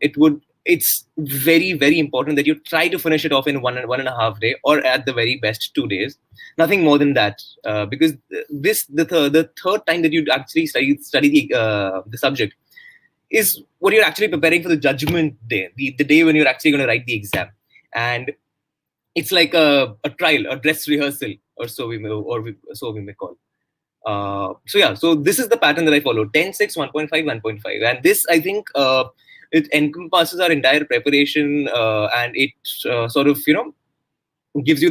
it's very important that you try to finish it off in 1.5 day, or at the very best 2 days. Nothing more than that, because the third time that you actually study the subject is what you're actually preparing for the judgment day, the day when you're actually going to write the exam. And it's like a trial, a dress rehearsal, or so we may call. So this is the pattern that I follow: 10, 6, 1.5, 1.5. And this, I think, it encompasses our entire preparation, and it sort of, gives you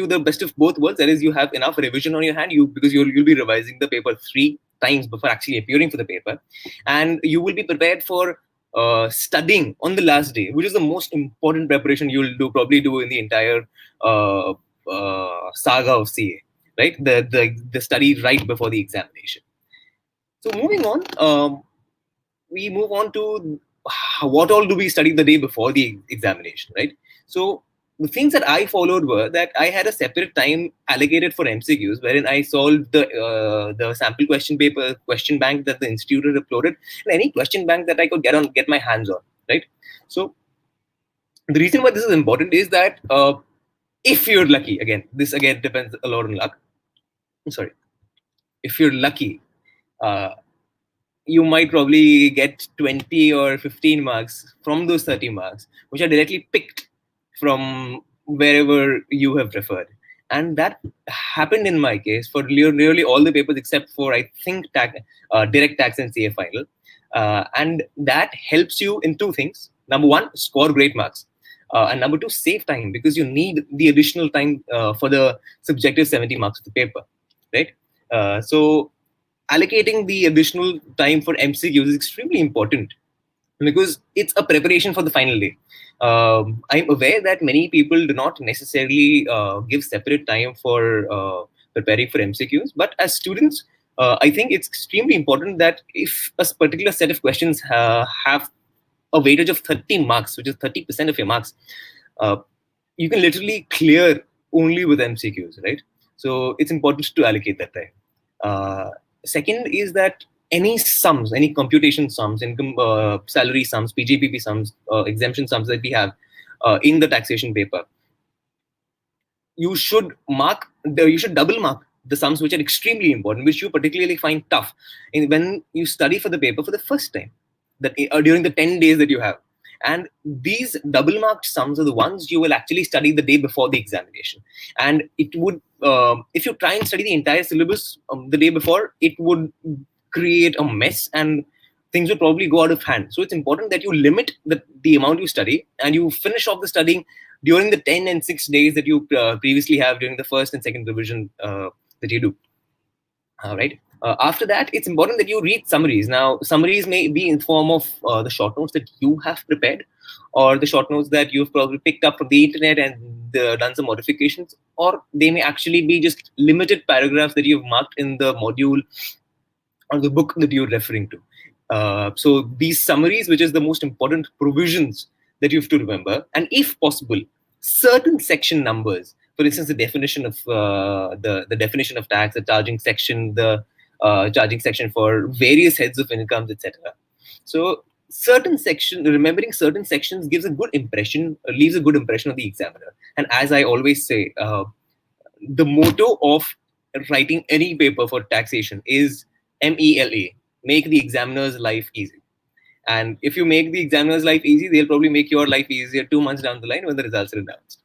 the best of both worlds. That is, you have enough revision on your hand, because you'll be revising the paper 3 times before actually appearing for the paper, and you will be prepared for studying on the last day, which is the most important preparation you'll probably do in the entire saga of CA, right? The study right before the examination. So moving on, we move on to what all do we study the day before the examination, right? So the things that I followed were that I had a separate time allocated for MCQs, wherein I solved the sample question bank that the institute had uploaded, and any question bank that I could get my hands on. Right. So the reason why this is important is that if you're lucky, this again depends a lot on luck. I'm sorry. If you're lucky, uh, you might probably get 20 or 15 marks from those 30 marks, which are directly picked from wherever you have referred. And that happened in my case for nearly all the papers except for, I think, direct tax and CA final. And that helps you in two things. Number one, score great marks. And number two, save time, because you need the additional time for the subjective 70 marks of the paper, right? So allocating the additional time for MCQs is extremely important because it's a preparation for the final day. I'm aware that many people do not necessarily give separate time for preparing for MCQs, but as students, I think it's extremely important that if a particular set of questions have a weightage of 30 marks, which is 30% of your marks, you can literally clear only with MCQs, right? So it's important to allocate that time. Second is that any sums, any computation sums, income, salary sums, PGPP sums, exemption sums that we have in the taxation paper, you should double mark the sums which are extremely important, which you particularly find tough when you study for the paper for the first time, that during the 10 days that you have. And these double marked sums are the ones you will actually study the day before the examination. And it would, if you try and study the entire syllabus the day before, it would create a mess and things would probably go out of hand. So it's important that you limit the amount you study and you finish off the studying during the 10 and 6 days that you previously have during the first and second revision that you do. Right. After that, it's important that you read summaries. Now, summaries may be in form of the short notes that you have prepared, or the short notes that you've probably picked up from the internet and done some modifications, or they may actually be just limited paragraphs that you've marked in the module or the book that you're referring to. So these summaries, which is the most important provisions that you have to remember, and if possible, certain section numbers. For instance, the definition of the definition of tax, the charging section, the charging section for various heads of incomes, etc. So remembering certain sections gives a good impression, leaves a good impression on the examiner. And as I always say, the motto of writing any paper for taxation is MELA, make the examiner's life easy. And if you make the examiner's life easy, they'll probably make your life easier 2 months down the line when the results are announced.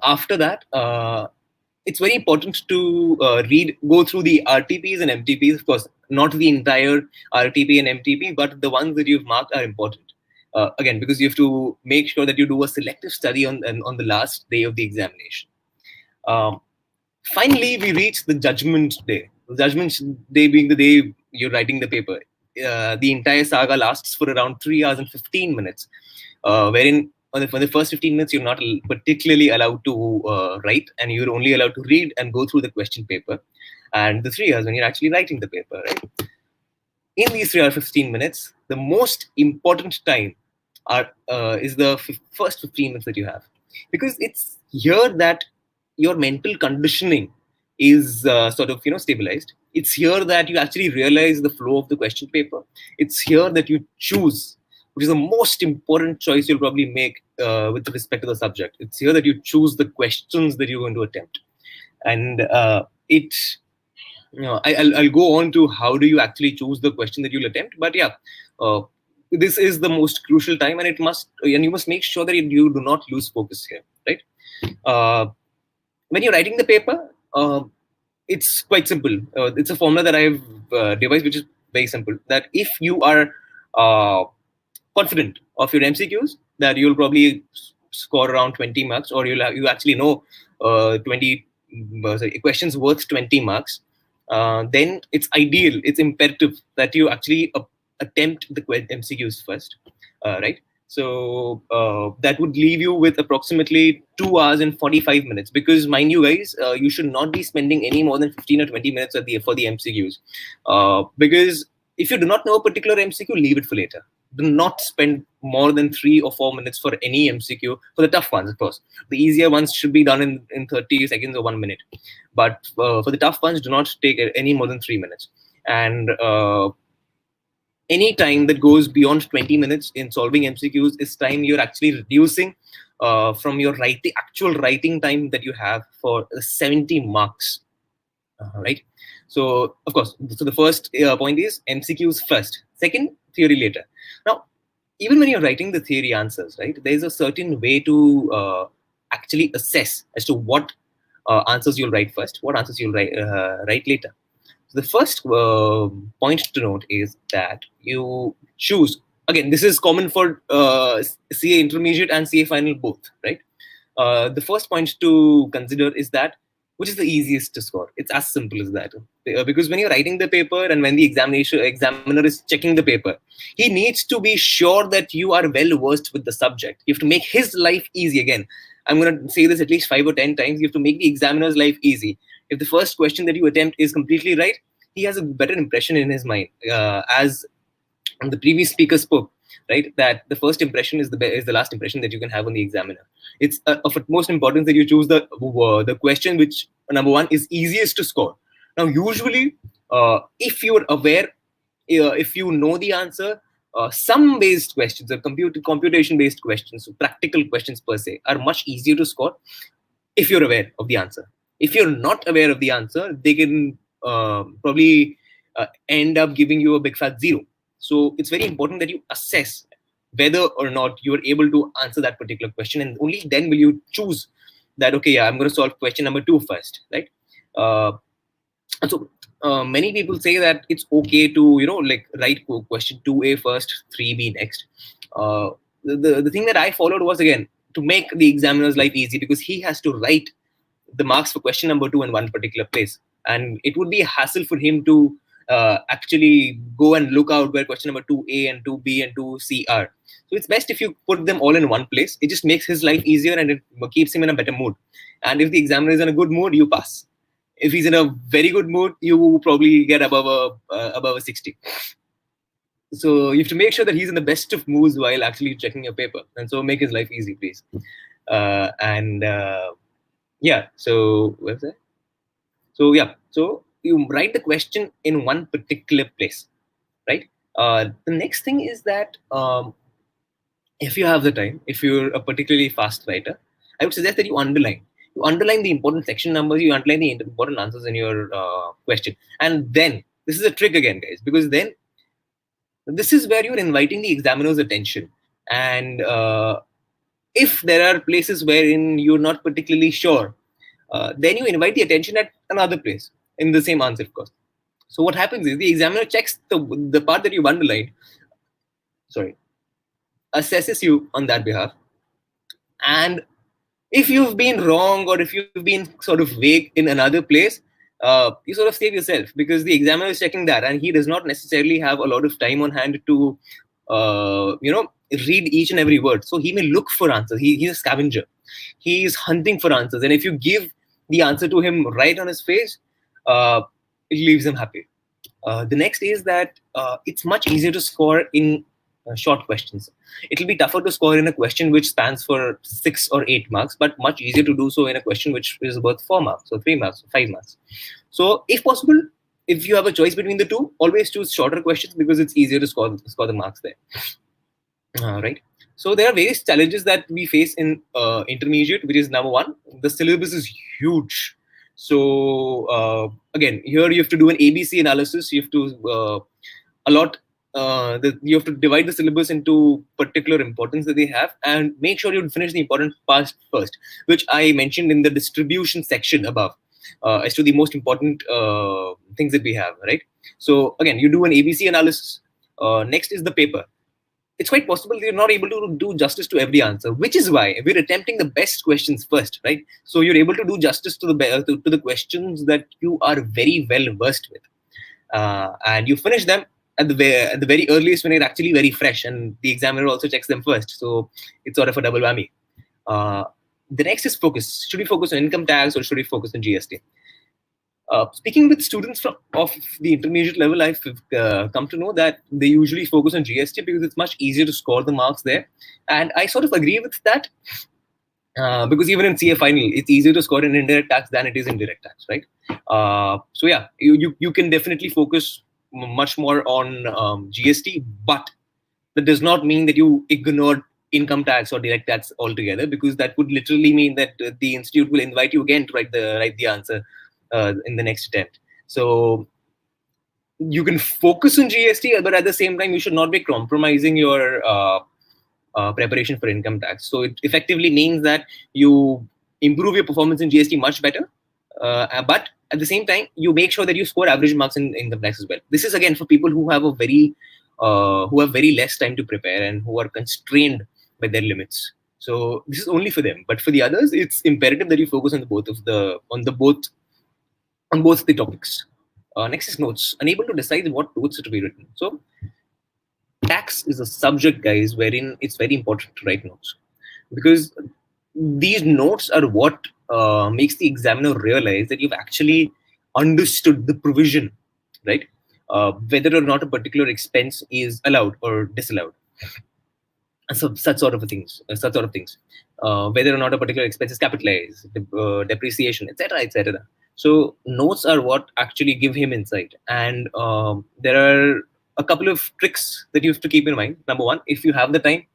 After that, it's very important to go through the RTPs and MTPs. Of course, not the entire RTP and MTP, but the ones that you've marked are important. Again, because you have to make sure that you do a selective study on the last day of the examination. Finally, we reach the judgment day. The judgment day being the day you're writing the paper. The entire saga lasts for around 3 hours and 15 minutes, wherein for the first 15 minutes, you're not particularly allowed to write, and you're only allowed to read and go through the question paper. And the 3 hours when you're actually writing the paper, right? In these 3 hours, 15 minutes, the most important time is the first 15 minutes that you have. Because it's here that your mental conditioning is stabilized. It's here that you actually realize the flow of the question paper. It's here that you choose, which is the most important choice you'll probably make with respect to the subject. It's here that you choose the questions that you're going to attempt. And I'll go on to how do you actually choose the question that you'll attempt. But yeah, this is the most crucial time, and you must make sure that you do not lose focus here, right? When you're writing the paper, it's quite simple. It's a formula that I've devised, which is very simple. That if you are confident of your MCQs, that you'll probably score around 20 marks, or you actually know 20 questions worth 20 marks, then it's ideal, it's imperative that you actually attempt the MCQs first, right? So that would leave you with approximately 2 hours and 45 minutes. Because mind you guys, you should not be spending any more than 15 or 20 minutes for the MCQs. Because if you do not know a particular MCQ, leave it for later. do not spend more than 3 or 4 minutes for any MCQ. For the tough ones, of course. The easier ones should be done in 30 seconds or 1 minute. But for the tough ones, do not take any more than 3 minutes. And any time that goes beyond 20 minutes in solving MCQs is time you're actually reducing from your actual writing time that you have for 70 marks. Right. So, of course, so the first point is MCQs first. Second, theory later. Now, even when you're writing the theory answers, right, there's a certain way to actually assess as to what answers you'll write first, what answers you'll write later. So the first point to note is that you choose, again, this is common for CA intermediate and CA final both, right? The first point to consider is that which is the easiest to score. It's as simple as that. Because when you're writing the paper and when the examiner is checking the paper, he needs to be sure that you are well versed with the subject. You have to make his life easy. Again, I'm going to say this at least 5 or 10 times. You have to make the examiner's life easy. If the first question that you attempt is completely right, he has a better impression in his mind. As the previous speaker spoke, right, that the first impression is the last impression that you can have on the examiner. It's of utmost importance that you choose the question which, number one, is easiest to score. Now, usually, if you're aware, if you know the answer, some based questions or computation based questions, so practical questions per se, are much easier to score if you're aware of the answer. If you're not aware of the answer, they can probably end up giving you a big fat 0. So it's very important that you assess whether or not you are able to answer that particular question, and only then will you choose that, okay, yeah, I'm going to solve question number 2 first, right? So many people say that it's okay to, like, write question 2A first, 3B next. The thing that I followed was, again, to make the examiner's life easy, because he has to write the marks for question number 2 in one particular place, and it would be a hassle for him to actually go and look out where question number 2A and 2B and 2C are. So it's best if you put them all in one place. It just makes his life easier and it keeps him in a better mood. And if the examiner is in a good mood, you pass. If he's in a very good mood, you probably get above a 60. So you have to make sure that he's in the best of moods while actually checking your paper, and so make his life easy, please. Yeah, so where's that? So yeah, so you write the question in one particular place, right? The next thing is that if you have the time, if you're a particularly fast writer, I would suggest that you underline. You underline the important section numbers, you underline the important answers in your question. And then, this is a trick again, guys, because then this is where you're inviting the examiner's attention. And if there are places wherein you're not particularly sure, then you invite the attention at another place in the same answer, of course. So what happens is the examiner checks the part that you've underlined, assesses you on that behalf. And if you've been wrong or if you've been sort of vague in another place, you sort of save yourself, because the examiner is checking that and he does not necessarily have a lot of time on hand to, read each and every word. So he may look for answers. He's a scavenger. He is hunting for answers. And if you give the answer to him right on his face, it leaves him happy. The next is that it's much easier to score in short questions. It will be tougher to score in a question which spans for 6 or 8 marks, but much easier to do so in a question which is worth 4 marks or 3 marks or 5 marks. So if possible, if you have a choice between the two, always choose shorter questions, because it's easier to score the marks there. Right. So there are various challenges that we face in intermediate, which is number one, the syllabus is huge. So again, here you have to do an ABC analysis. You have to you have to divide the syllabus into particular importance that they have, and make sure you finish the important parts first, which I mentioned in the distribution section above, as to the most important things that we have, right? So again, you do an ABC analysis. Next is the paper. It's quite possible you're not able to do justice to every answer, which is why we're attempting the best questions first, right? So you're able to do justice to the questions that you are very well versed with, and you finish them at the very earliest when you're actually very fresh, and the examiner also checks them first. So it's sort of a double whammy. The next is focus. Should we focus on income tax or should we focus on GST? Speaking with students of the intermediate level, I've come to know that they usually focus on GST because it's much easier to score the marks there. And I sort of agree with that. Because even in CA final, it's easier to score in indirect tax than it is in direct tax, right? So yeah, you can definitely focus much more on GST, but that does not mean that you ignore income tax or direct tax altogether, because that would literally mean that the institute will invite you again to write the answer in the next attempt. So you can focus on GST, but at the same time, you should not be compromising your preparation for income tax. So it effectively means that you improve your performance in GST much better, but at the same time, you make sure that you score average marks in income tax as well. This is again for people who have who have very less time to prepare and who are constrained by their limits. So this is only for them. But for the others, it's imperative that you focus on both the topics. Next is notes. Unable to decide what notes are to be written. So tax is a subject, guys, wherein it's very important to write notes, because these notes are what makes the examiner realize that you've actually understood the provision, right? Whether or not a particular expense is allowed or disallowed. So such sort of things. Whether or not a particular expense is capitalized, depreciation, etc., etc. So notes are what actually give him insight, and there are a couple of tricks that you have to keep in mind. Number one, if you have the time,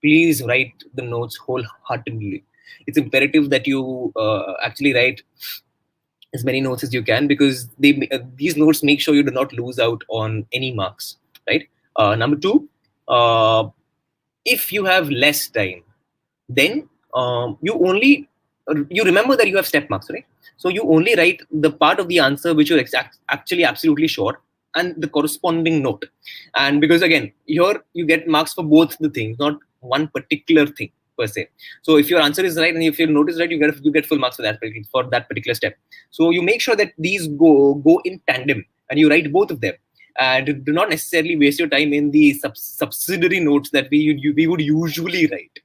please write the notes wholeheartedly. It's imperative that you actually write as many notes as you can, because these notes make sure you do not lose out on any marks, right? Number two, if you have less time, then you remember that you have step marks, right? So you only write the part of the answer which you're actually absolutely sure, and the corresponding note. And because again, here you get marks for both the things, not one particular thing per se. So if your answer is right and if your note is right, you get full marks for that particular step. So you make sure that these go in tandem, and you write both of them, and do not necessarily waste your time in the subsidiary notes that we would usually write.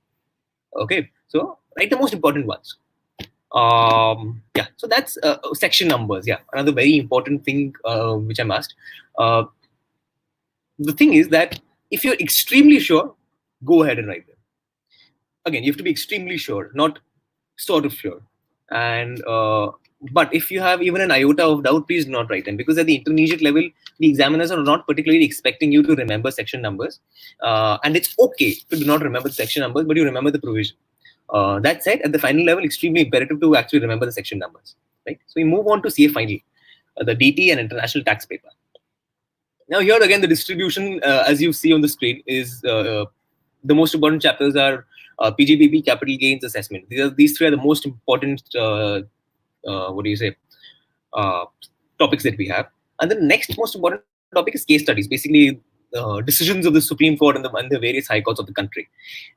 Okay, so write the most important ones. Yeah, so that's section numbers. Yeah, another very important thing which I'm asked. The thing is that if you're extremely sure, go ahead and write them. Again, you have to be extremely sure, not sort of sure. And but if you have even an iota of doubt, please do not write them, because at the intermediate level, the examiners are not particularly expecting you to remember section numbers, and it's okay to do not remember the section numbers, but you remember the provision. That said, at the final level, extremely imperative to actually remember the section numbers, right? So we move on to CA final, the DT and international tax paper. Now here again, the distribution, as you see on the screen, is the most important chapters are PGBP, capital gains assessment. These three are the most important, topics that we have. And the next most important topic is case studies, basically decisions of the Supreme Court and the various high courts of the country.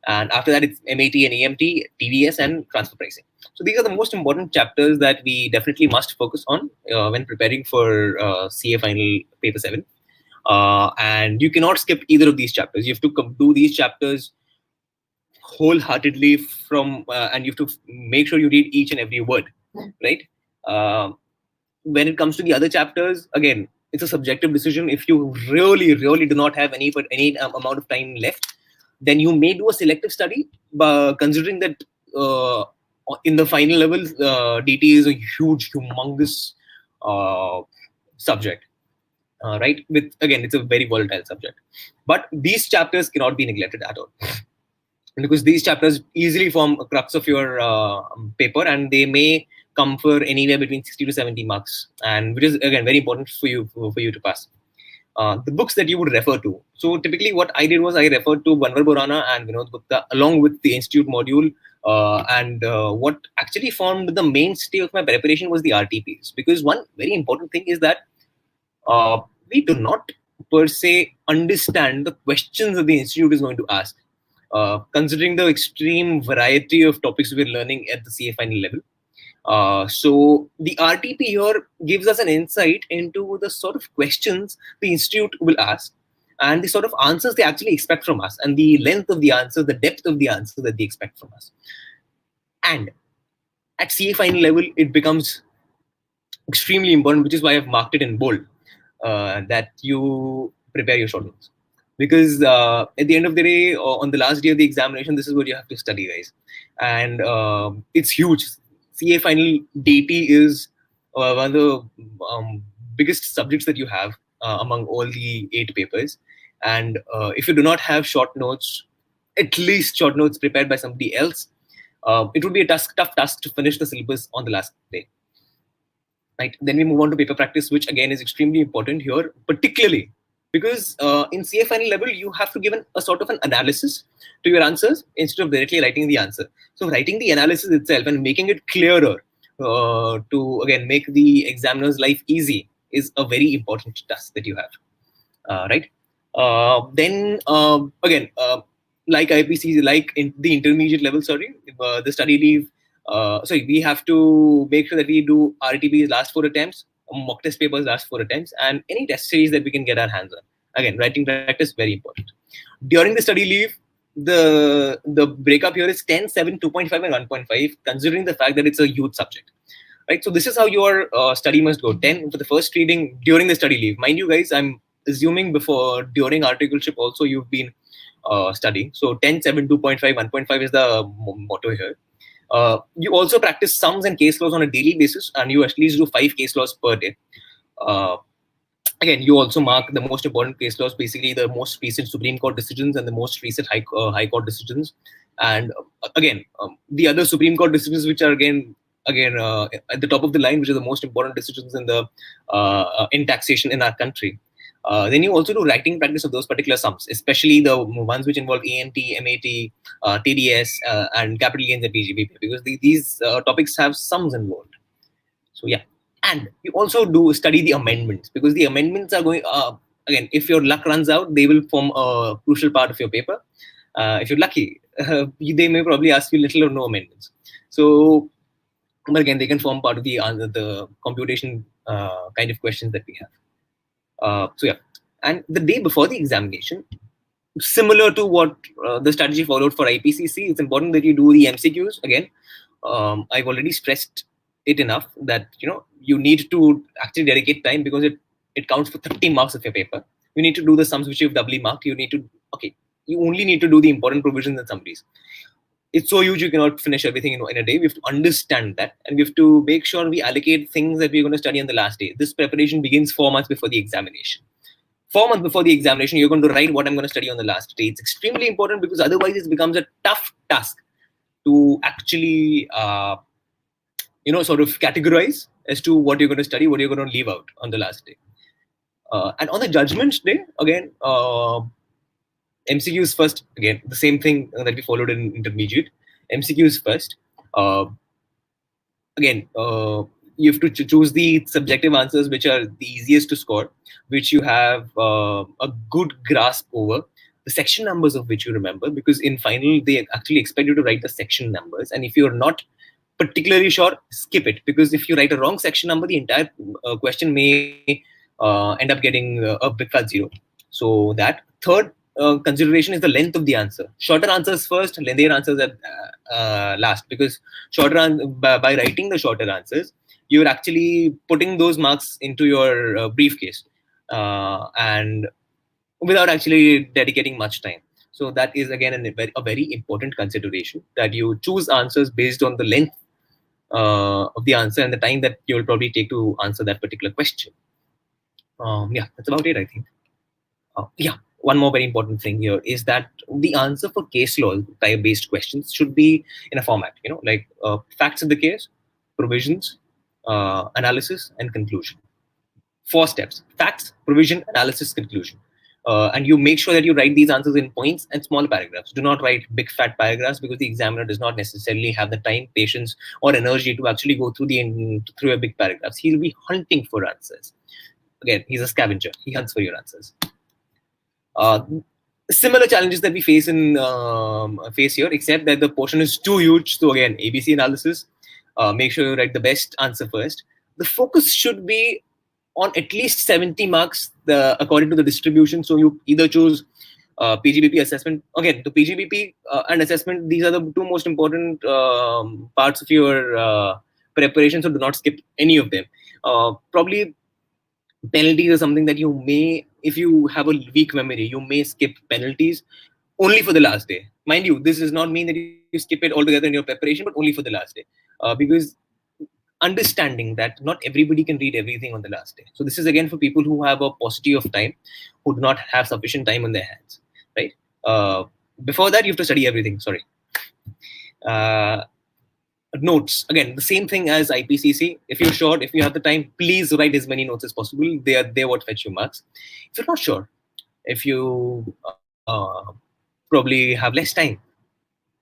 And after that, it's MAT and EMT, TVS, and transfer pricing. So these are the most important chapters that we definitely must focus on when preparing for CA final paper 7. And you cannot skip either of these chapters. You have to do these chapters wholeheartedly and you have to make sure you read each and every word, right? When it comes to the other chapters, again, it's a subjective decision. If you really do not have any amount of time left, then you may do a selective study, but considering that in the final level, DT is a humongous subject. Right? It's a very volatile subject. But these chapters cannot be neglected at all, because these chapters easily form a crux of your paper, and they may come for anywhere between 60 to 70 marks, and which is again very important for you to pass. The books that you would refer to. So typically what I did was I referred to Banwar Borana and Vinod Gupta along with the institute module, and what actually formed the mainstay of my preparation was the RTPs, because one very important thing is that we do not per se understand the questions that the institute is going to ask, considering the extreme variety of topics we're learning at the CA final level. So the RTP here gives us an insight into the sort of questions the institute will ask, and the sort of answers they actually expect from us, and the length of the answer, the depth of the answer that they expect from us. And at CA final level, it becomes extremely important, which is why I've marked it in bold, that you prepare your short notes. Because at the end of the day, or on the last day of the examination, this is what you have to study, guys. And it's huge. CA final DT is one of the biggest subjects that you have among all the 8 papers. And if you do not have short notes, at least short notes prepared by somebody else, it would be a tough task to finish the syllabus on the last day. Right. Then we move on to paper practice, which again is extremely important here, particularly because in CA final level, you have to give a sort of an analysis to your answers instead of directly writing the answer. So writing the analysis itself and making it clearer to again make the examiner's life easy is a very important task that you have. Right. Then again, like IPC, like in the intermediate level, the study leave. We have to make sure that we do RTPs last 4 attempts, mock test papers last 4 attempts, and any test series that we can get our hands on. Again, writing practice very important. During the study leave, the breakup here is 10, 7, 2.5, and 1.5, considering the fact that it's a huge subject. Right, so this is how your study must go. 10 for the first reading during the study leave. Mind you, guys, I'm assuming during articleship also you've been studying. So 10, 7, 2.5, 1.5 is the motto here. You also practice sums and case laws on a daily basis, and you at least do 5 case laws per day. Again, you also mark the most important case laws, basically the most recent Supreme Court decisions and the most recent High Court decisions. And again, the other Supreme Court decisions, which are again at the top of the line, which are the most important decisions in taxation in our country. Then you also do writing practice of those particular sums, especially the ones which involve AMT, MAT, TDS, and capital gains and PGBP, because these topics have sums involved. So yeah, and you also do study the amendments, because the amendments are going again. If your luck runs out, they will form a crucial part of your paper. If you're lucky, they may probably ask you little or no amendments. So, but again, they can form part of the computation kind of questions that we have. So yeah, and the day before the examination, similar to what the strategy followed for IPCC, it's important that you do the MCQs. Again, I've already stressed it enough that you need to actually dedicate time, because it counts for 30 marks of your paper. You need to do the sums which you've doubly marked. You only need to do the important provisions and summaries. It's so huge, you cannot finish everything in a day. We have to understand that, and we have to make sure we allocate things that we're going to study on the last day. This preparation begins 4 months before the examination. 4 months before the examination, you're going to write what I'm going to study on the last day. It's extremely important, because otherwise it becomes a tough task to actually, sort of categorize as to what you're going to study, what you're going to leave out on the last day. And on the judgment day, again, MCQs first. Again, the same thing that we followed in intermediate. MCQs first. Again, you have to choose the subjective answers which are the easiest to score, which you have a good grasp over, the section numbers of which you remember, because in final they actually expect you to write the section numbers, and if you're not particularly sure, skip it, because if you write a wrong section number, the entire question may end up getting a big fat 0. So that. Third consideration is the length of the answer. Shorter answers first, lengthier answers at last, because by writing the shorter answers, you're actually putting those marks into your briefcase, and without actually dedicating much time. So that is again a very important consideration, that you choose answers based on the length of the answer and the time that you will probably take to answer that particular question. Yeah, that's about it, I think. Yeah, one more very important thing here is that the answer for case law type based questions should be in a format, like facts of the case, provisions, analysis, and conclusion. 4 steps: facts, provision, analysis, conclusion. And you make sure that you write these answers in points and small paragraphs. Do not write big fat paragraphs, because the examiner does not necessarily have the time, patience, or energy to actually go through a big paragraphs. He'll be hunting for answers. Again, he's a scavenger. He hunts for your answers. Similar challenges that we face here, except that the portion is too huge. So again, ABC analysis. Make sure you write the best answer first. The focus should be on at least 70 marks according to the distribution. So you either choose PGBP assessment. Again, the PGBP and assessment, these are the 2 most important parts of your preparation, so do not skip any of them. Probably penalties are something that you may, if you have a weak memory, you may skip penalties only for the last day. Mind you, this does not mean that you skip it altogether in your preparation, but only for the last day. Because understanding that not everybody can read everything on the last day. So this is again for people who have a paucity of time, who do not have sufficient time on their hands, right? Before that, you have to study everything. Sorry. Uh, Notes, again, the same thing as IPCC. If you're short, if you have the time, please write as many notes as possible. They what fetch you marks. If you're not sure, if you probably have less time,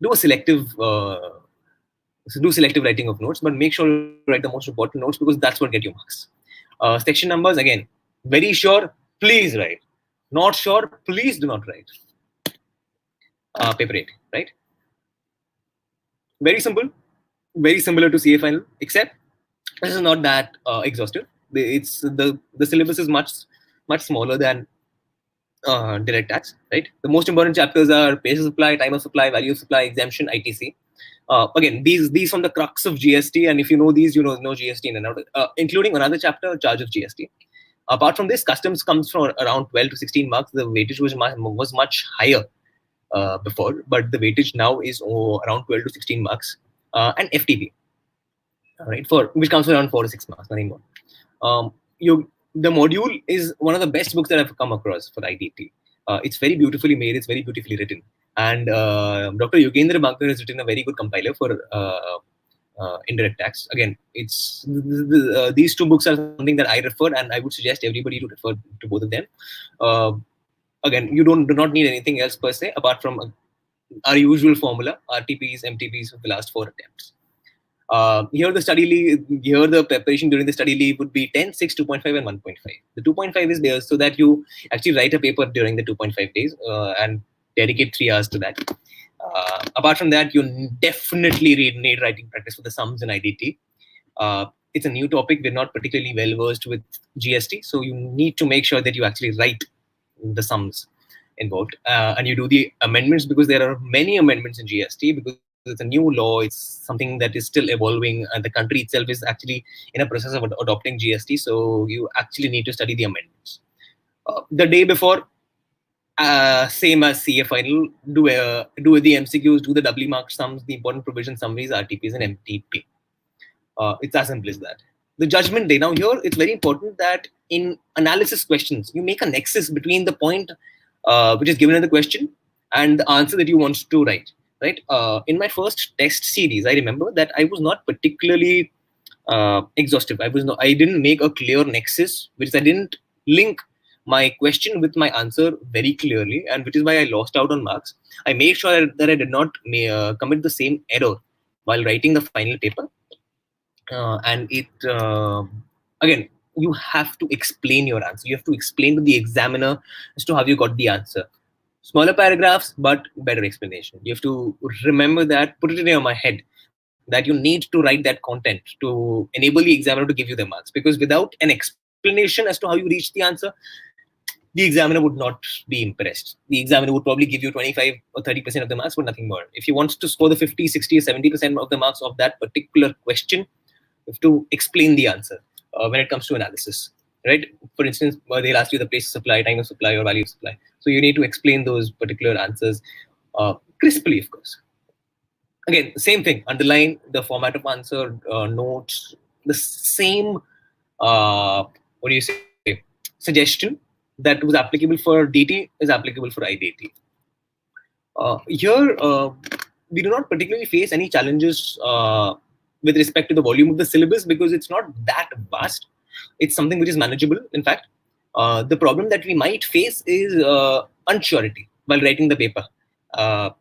do a selective writing of notes, but make sure you write the most important notes, because that's what get you marks. Section numbers, again, very sure, please write. Not sure, please do not write. Paper 8, right? Very simple, very similar to CA final, except this is not that exhaustive. It's the syllabus is much smaller than direct tax, right? The most important chapters are place of supply, time of supply, value of supply, exemption, ITC. Again, these from the crux of GST, and if you know these, you know GST in and out, including another chapter, charge of GST. Apart from this, customs comes from around 12 to 16 marks. The weightage was much higher before, but the weightage now is around 12 to 16 marks. And FTP, right, for which comes around 4 to 6 marks, nothing more. The module is one of the best books that I've come across for IDT. It's very beautifully made. It's very beautifully written. And Dr. Yogendra Bankar has written a very good compiler for indirect tax. Again, it's these two books are something that I refer, and I would suggest everybody to refer to both of them. Again, you do not need anything else per se apart from our usual formula, RTPs, MTPs for the last 4 attempts. Here the study leave, here the preparation during the study leave would be 10, 6, 2.5, and 1.5. The 2.5 is there so that you actually write a paper during the 2.5 days and dedicate 3 hours to that. Apart from that, you definitely need writing practice for the sums in IDT. It's a new topic. We're not particularly well versed with GST, so you need to make sure that you actually write the sums involved, and you do the amendments, because there are many amendments in GST, because it's a new law. It's something that is still evolving, and the country itself is actually in a process of adopting GST. So you actually need to study the amendments. The day before, same as CA final, do the MCQs, do the doubly marked sums, the important provision summaries, RTPs, and MTP. It's as simple as that. The judgment day. Now here, it's very important that in analysis questions, you make a nexus between the point which is given in the question and the answer that you want to write. Right. In my first test series, I remember that I was not particularly exhaustive. I didn't make a clear nexus, which I didn't link my question with my answer very clearly, and which is why I lost out on marks. I made sure that I did not commit the same error while writing the final paper. And it again, you have to explain your answer. You have to explain to the examiner as to how you got the answer. Smaller paragraphs, but better explanation. You have to remember that, put it in your head, that you need to write that content to enable the examiner to give you the marks. Because without an explanation as to how you reach the answer, the examiner would not be impressed. The examiner would probably give you 25 or 30% of the marks, but nothing more. If you want to score the 50, 60, or 70% of the marks of that particular question, you have to explain the answer when it comes to analysis. Right? For instance, they'll ask you the place of supply, time of supply, or value of supply. So you need to explain those particular answers crisply, of course. Again, same thing. Underline the format of answer, notes, the same, suggestion that was applicable for DT is applicable for IDT. Here, we do not particularly face any challenges with respect to the volume of the syllabus, because it's not that vast. It's something which is manageable. In fact, the problem that we might face is unsurety while writing the paper,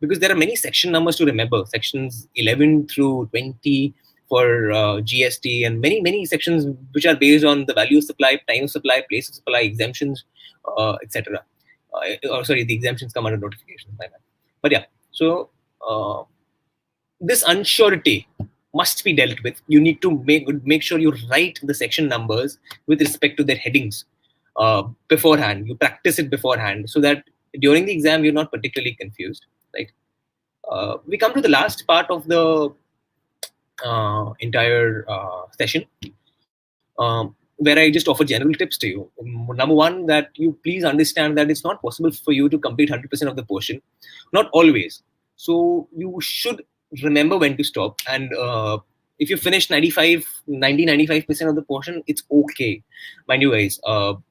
because there are many section numbers to remember, sections 11 through 20 for GST, and many sections which are based on the value of supply, time of supply, place of supply, exemptions, etc. Sorry, the exemptions come under notifications. But yeah, so this unsurety must be dealt with. You need to make sure you write the section numbers with respect to their headings beforehand. You practice it beforehand so that during the exam you're not particularly confused. Right? We come to the last part of the entire session. where I just offer general tips to you. Number one, that you please understand that it's not possible for you to complete 100% of the portion, not always. So you should remember when to stop. And if you finish 95% of the portion, it's okay, mind you guys,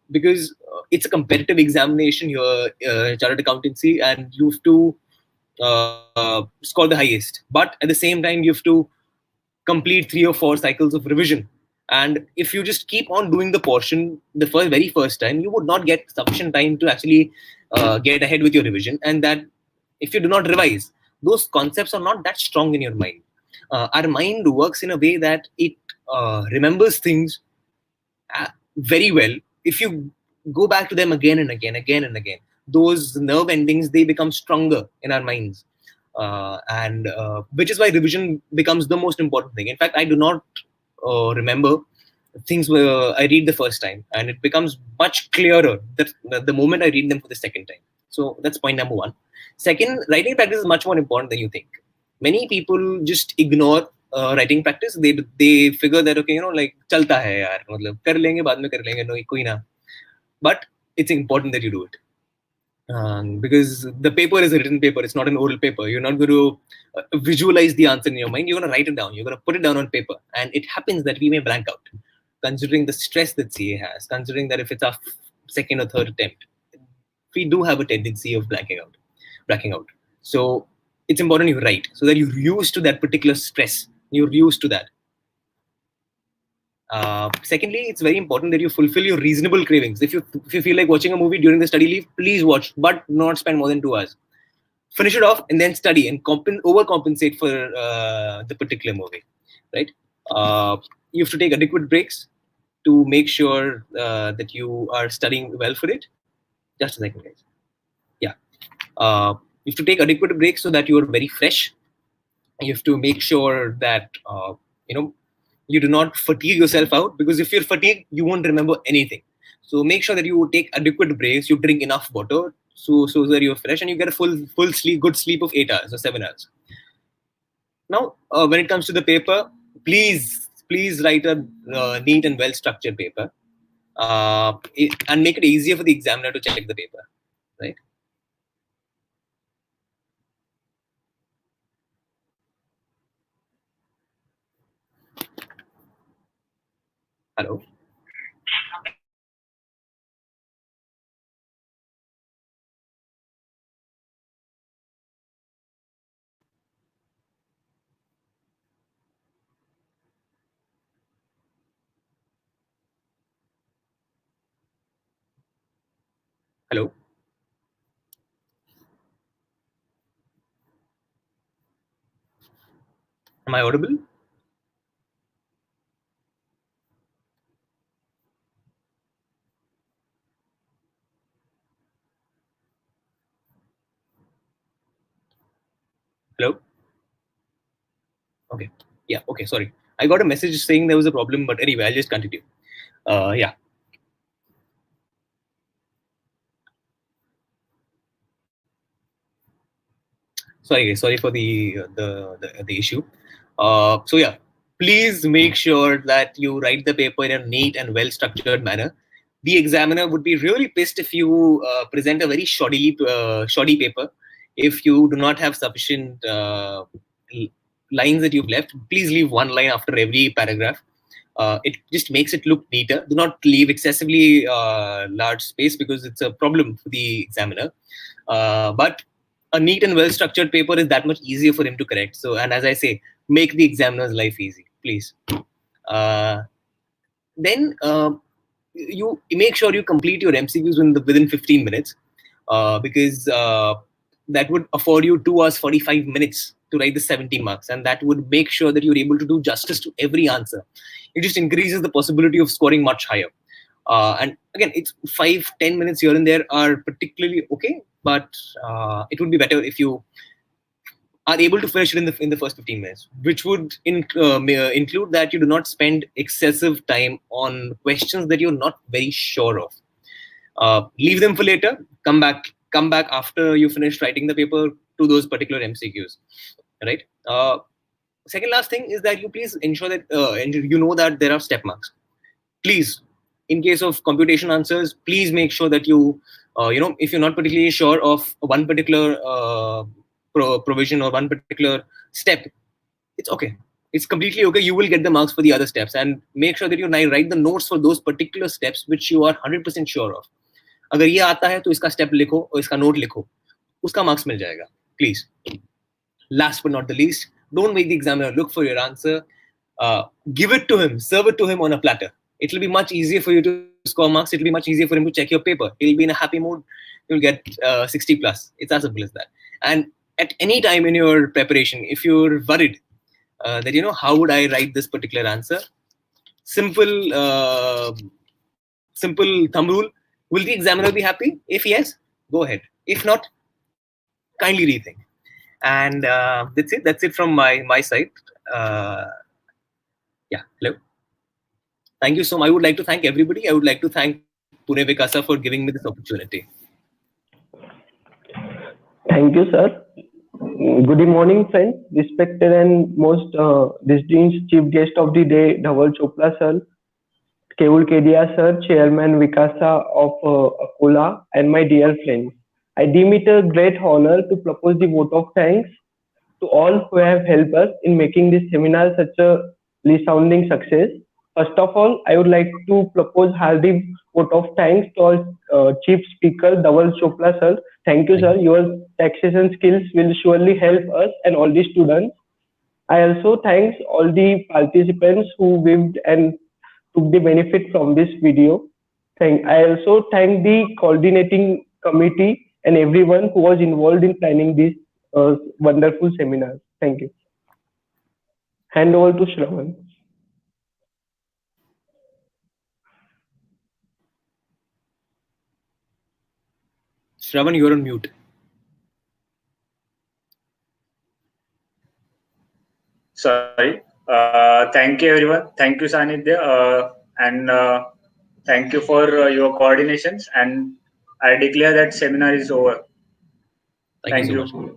because it's a competitive examination here, chartered accountancy, and you have to score the highest. But at the same time, you have to complete 3 or 4 cycles of revision. And if you just keep on doing the portion the very first time, you would not get sufficient time to actually get ahead with your revision. And that if you do not revise, those concepts are not that strong in your mind. Our mind works in a way that it remembers things very well. If you go back to them again and again, those nerve endings, they become stronger in our minds. And which is why revision becomes the most important thing. In fact, I do not remember things where I read the first time, and it becomes much clearer that the moment I read them for the second time. So that's point number one. Second, writing practice is much more important than you think. Many people just ignore writing practice. They figure that, okay, like चलता है यार, मतलब कर लेंगे बाद में कर लेंगे, no कोई ना. But it's important that you do it. Because the paper is a written paper, it's not an oral paper. You're not going to visualize the answer in your mind. You're going to write it down. You're going to put it down on paper. And it happens that we may blank out, considering the stress that CA has, considering that if it's our second or third attempt, we do have a tendency of blacking out. So it's important you write so that you're used to that particular stress. You're used to that. Secondly, it's very important that you fulfill your reasonable cravings. If you feel like watching a movie during the study leave, please watch, but not spend more than 2 hours. Finish it off and then study and overcompensate for the particular movie, right? You have to take adequate breaks to make sure that you are studying well for it. Just a second, guys. Yeah. You have to take adequate breaks so that you are very fresh. You have to make sure that, you do not fatigue yourself out, because if you're fatigued, you won't remember anything. So make sure that you take adequate breaks, you drink enough water, so that you're fresh and you get a full sleep, good sleep of 8 hours or 7 hours. Now, when it comes to the paper, please write a neat and well-structured paper, and make it easier for the examiner to check the paper, right? Hello. Hello. Am I audible? Hello. Okay. Yeah. Okay. Sorry. I got a message saying there was a problem, but anyway, I'll just continue. Yeah. Sorry for the issue. So yeah, please make sure that you write the paper in a neat and well structured manner. The examiner would be really pissed if you present a very shoddy paper. If you do not have sufficient lines that you've left, please leave one line after every paragraph. It just makes it look neater. Do not leave excessively large space, because it's a problem for the examiner. But a neat and well structured paper is that much easier for him to correct. So, and as I say, make the examiner's life easy, please. Then you make sure you complete your MCQs within 15 minutes, because that would afford you 2 hours 45 minutes to write the 70 marks, and that would make sure that you're able to do justice to every answer. It just increases the possibility of scoring much higher. And again, it's 5-10 minutes here and there are particularly okay, but it would be better if you are able to finish it in the first 15 minutes, which would include that you do not spend excessive time on questions that you're not very sure of. Leave them for later. Come back after you finish writing the paper to those particular MCQs, right? Second last thing is that you please ensure that you know that there are step marks. please, in case of computation answers, please make sure that you, if you're not particularly sure of one particular provision or one particular step, it's okay. It's completely okay. You will get the marks for the other steps, and make sure that you write the notes for those particular steps which you are 100% sure of. अगर ये आता है तो इसका step लिखो और इसका note लिखो, उसका marks मिल जाएगा. Please. Last but not the least, don't make the examiner look for your answer. Give it to him, serve it to him on a platter. It will be much easier for you to score marks. It will be much easier for him to check your paper. He'll be in a happy mood. You'll get 60 plus. It's as simple as that. And at any time in your preparation, if you're worried that, how would I write this particular answer? Simple thumb rule. Will the examiner be happy? If yes, go ahead. If not, kindly rethink. And that's it. That's it from my side. Yeah, hello. Thank you so much. I would like to thank everybody. I would like to thank Pune Vikasa for giving me this opportunity. Thank you, sir. Good morning, friends. Respected and most distinguished chief guest of the day, Dhawal Chopda sir, Kevul Kedia sir, Chairman Vikasa of Akola, and my dear friends. I deem it a great honor to propose the vote of thanks to all who have helped us in making this seminar such a resounding success. First of all, I would like to propose hearty vote of thanks to our chief speaker, Dhawal Chopda sir. Thank you, sir. Your taxation skills will surely help us and all the students. I also thank all the participants who viewed and took the benefit from this video. I also thank the coordinating committee and everyone who was involved in planning this wonderful seminar. Thank you. Hand over to Shravan. Shravan, you're on mute. Sorry. Thank you, everyone. Thank you, Sanidhya. And thank you for your coordinations. And I declare that seminar is over. Thank you so much.